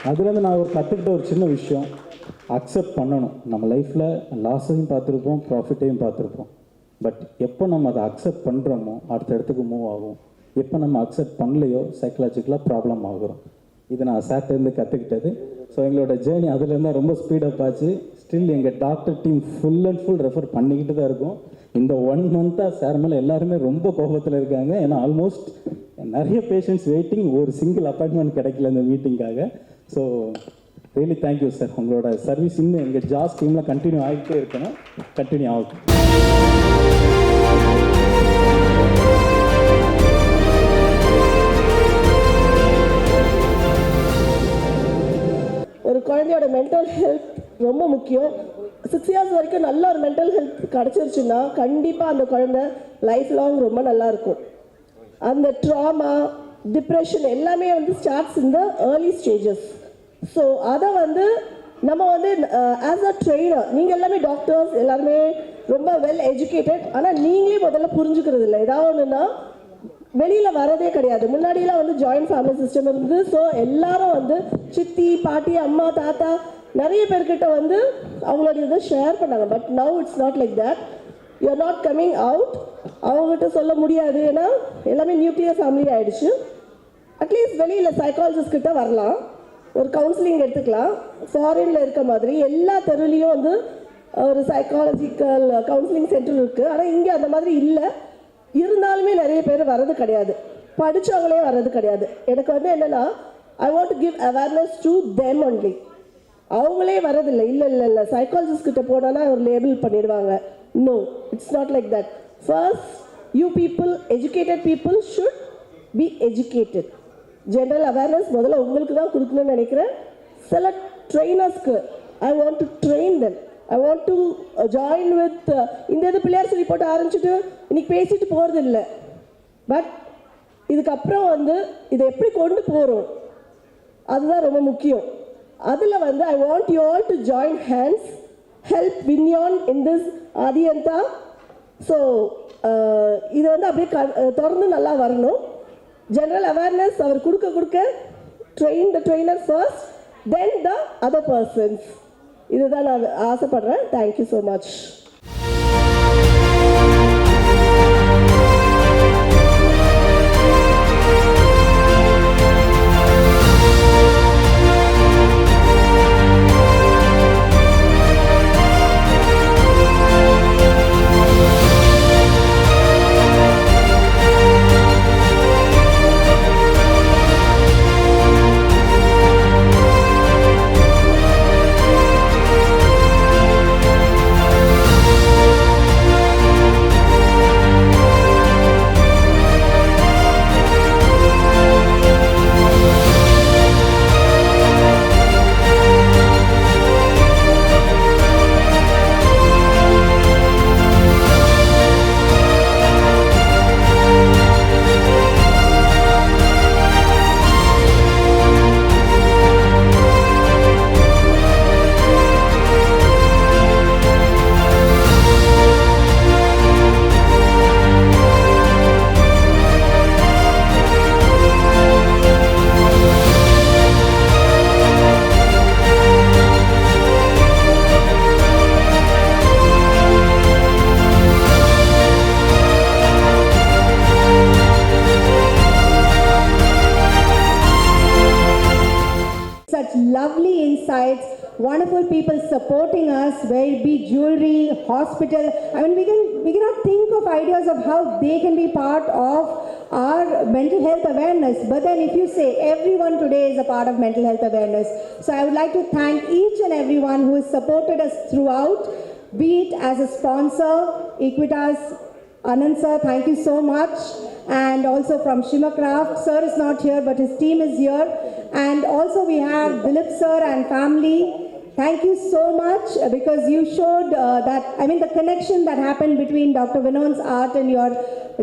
அதுலேருந்து நான் ஒரு கற்றுக்கிட்ட ஒரு சின்ன விஷயம், அக்செப்ட் பண்ணணும். நம்ம லைஃப்பில் லாஸையும் பார்த்துருப்போம், ப்ராஃபிட்டையும் பார்த்துருப்போம். பட் எப்போ நம்ம அதை அக்செப்ட் பண்ணுறோமோ அடுத்த இடத்துக்கு மூவ் ஆகும். எப்போ நம்ம அக்செப்ட் பண்ணலையோ சைக்கலாஜிக்கலாக ப்ராப்ளம் ஆகுறோம். இது நான் சார்ட்டேருந்து கற்றுக்கிட்டது. ஸோ எங்களோட ஜேர்னி அதுலேருந்து ரொம்ப ஸ்பீடப் ஆச்சு. ஸ்டில் எங்கள் doctor team full and full refer பண்ணிக்கிட்டு தான் இருக்கும். இந்த 1 month-ஆக சார் மேலே எல்லாருமே ரொம்ப கோபத்தில் இருக்காங்க. ஏன்னா ஆல்மோஸ்ட் நிறைய பேஷண்ட்ஸ் வெயிட்டிங், ஒரு சிங்கிள் அப்பாயின்மெண்ட் கிடைக்கல இந்த மீட்டிங்காக. So really thank you sir. உங்களோட சர்வீஸ் இன்னும் எங்கள் ஜாஸ் டீமில் கண்டினியூ ஆகிட்டே இருக்கணும், கண்டினியூ ஆகும். ஒரு குழந்தையோட மென்டல் ஹெல்த் ரொம்ப முக்கியம். 6 years வரைக்கும் நல்ல ஒரு மென்டல் ஹெல்த் கிடச்சிருச்சுன்னா கண்டிப்பாக அந்த குழந்தை லைஃப் லாங் ரொம்ப நல்லா இருக்கும். அந்த ட்ராமா, டிப்ரெஷன் எல்லாமே வந்து ஸ்டார்ட்ஸ் இன் த ஏர்லி ஸ்டேஜஸ். ஸோ அதை வந்து நம்ம வந்து ஆஸ் அ ட்ரெயினர், நீங்கள் எல்லாமே டாக்டர்ஸ் எல்லாருமே ரொம்ப வெல் எஜுகேட்டட், ஆனால் நீங்களே முதல்ல புரிஞ்சுக்கிறது இல்லை. ஏதாவது ஒன்றுன்னா வெளியில் வரதே கிடையாது. முன்னாடியெல்லாம் வந்து ஜாயிண்ட் ஃபேமிலி சிஸ்டம் இருந்து, ஸோ எல்லாரும் வந்து சித்தி, பாட்டி, அம்மா, தாத்தா நிறைய பேர்கிட்ட வந்து அவங்களோட இதை ஷேர் பண்ணாங்க. But now it's not like that. You are not coming out. அவங்ககிட்ட சொல்ல முடியாது, ஏன்னா எல்லாமே நியூக்ளியர் ஃபேமிலி ஆகிடுச்சு. அட்லீஸ்ட் வெளியில் சைக்காலஜிஸ்ட் கிட்ட வரலாம், ஒரு கவுன்சிலிங் எடுத்துக்கலாம். ஃபாரினில் இருக்க மாதிரி எல்லா தெருவிலையும் வந்து ஒரு சைக்காலஜிக்கல் கவுன்சிலிங் சென்டர் இருக்குது. ஆனால் இங்கே அந்த மாதிரி இல்லை. இருந்தாலுமே நிறைய பேர் வர்றது கிடையாது, படித்தவங்களே வர்றது கிடையாது. எனக்கு வந்து என்னென்னா, I want to give awareness to them only. அவங்களே வரதில்லை. இல்லை சைக்காலஜிஸ்ட் கிட்ட போனோன்னா ஒரு லேபிள் பண்ணிடுவாங்க. No, it's not like that. First you people, educated people should be educated. General awareness முதல்ல உங்களுக்கு தான் கொடுக்கணும்னு நினைக்கிறேன். சில ட்ரெயினர்ஸ்க்கு I want to train them. I want to join with இந்த இது பிள்ளையார் சொல்லி போட்டு ஆரம்பிச்சுட்டு இன்னைக்கு பேசிட்டு போகிறது இல்லை. பட் இதுக்கப்புறம் வந்து இதை எப்படி கொண்டு போகிறோம் அதுதான் ரொம்ப முக்கியம். அதில் வந்து I want you all to join hands, help வின்யான் இன் திஸ் ஆதியந்தா. ஸோ இது வந்து அப்படியே தொடர்ந்து நல்லா வரணும். ஜென்ரல் அவேர்னஸ் அவர் கொடுக்க train the trainer first, then the other persons. இதுதான் நான் ஆசைப்படுறேன். Thank you so much. wonderful people supporting us, whether it be jewelry, hospital. I mean, we cannot think of ideas of how they can be part of our mental health awareness. But then if you say everyone today is a part of mental health awareness. So I would like to thank each and everyone who has supported us throughout, be it as a sponsor, Equitas, Anand sir, thank you so much. And also from Shima Craft, sir is not here but his team is here. And also we have Dilip sir and family. Thank you so much because you showed the connection that happened between Dr. Vinon's art and your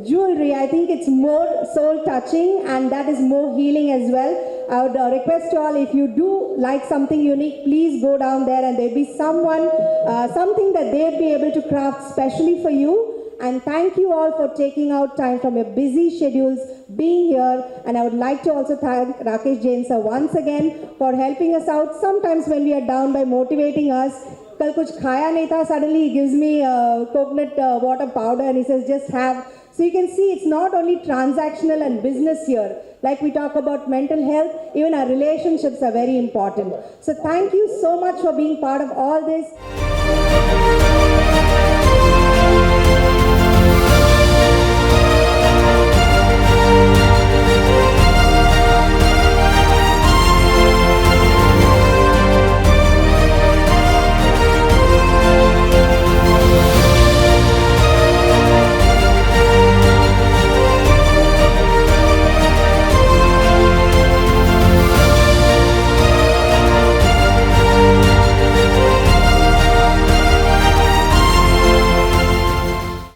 jewelry. I think it's more soul touching and that is more healing as well. I would request you all, if you do like something unique, please go down there and there'll be something that they'll be able to craft specially for you. And thank you all for taking out time from your busy schedules, being here. And I would like to also thank Rakesh Jain sir once again for helping us out. Sometimes when we are down, by motivating us. Kal kuch khaya nahi tha, suddenly he gives me coconut water powder and he says just have. So you can see it's not only transactional and business here. Like we talk about mental health, even our relationships are very important. So thank you so much for being part of all this.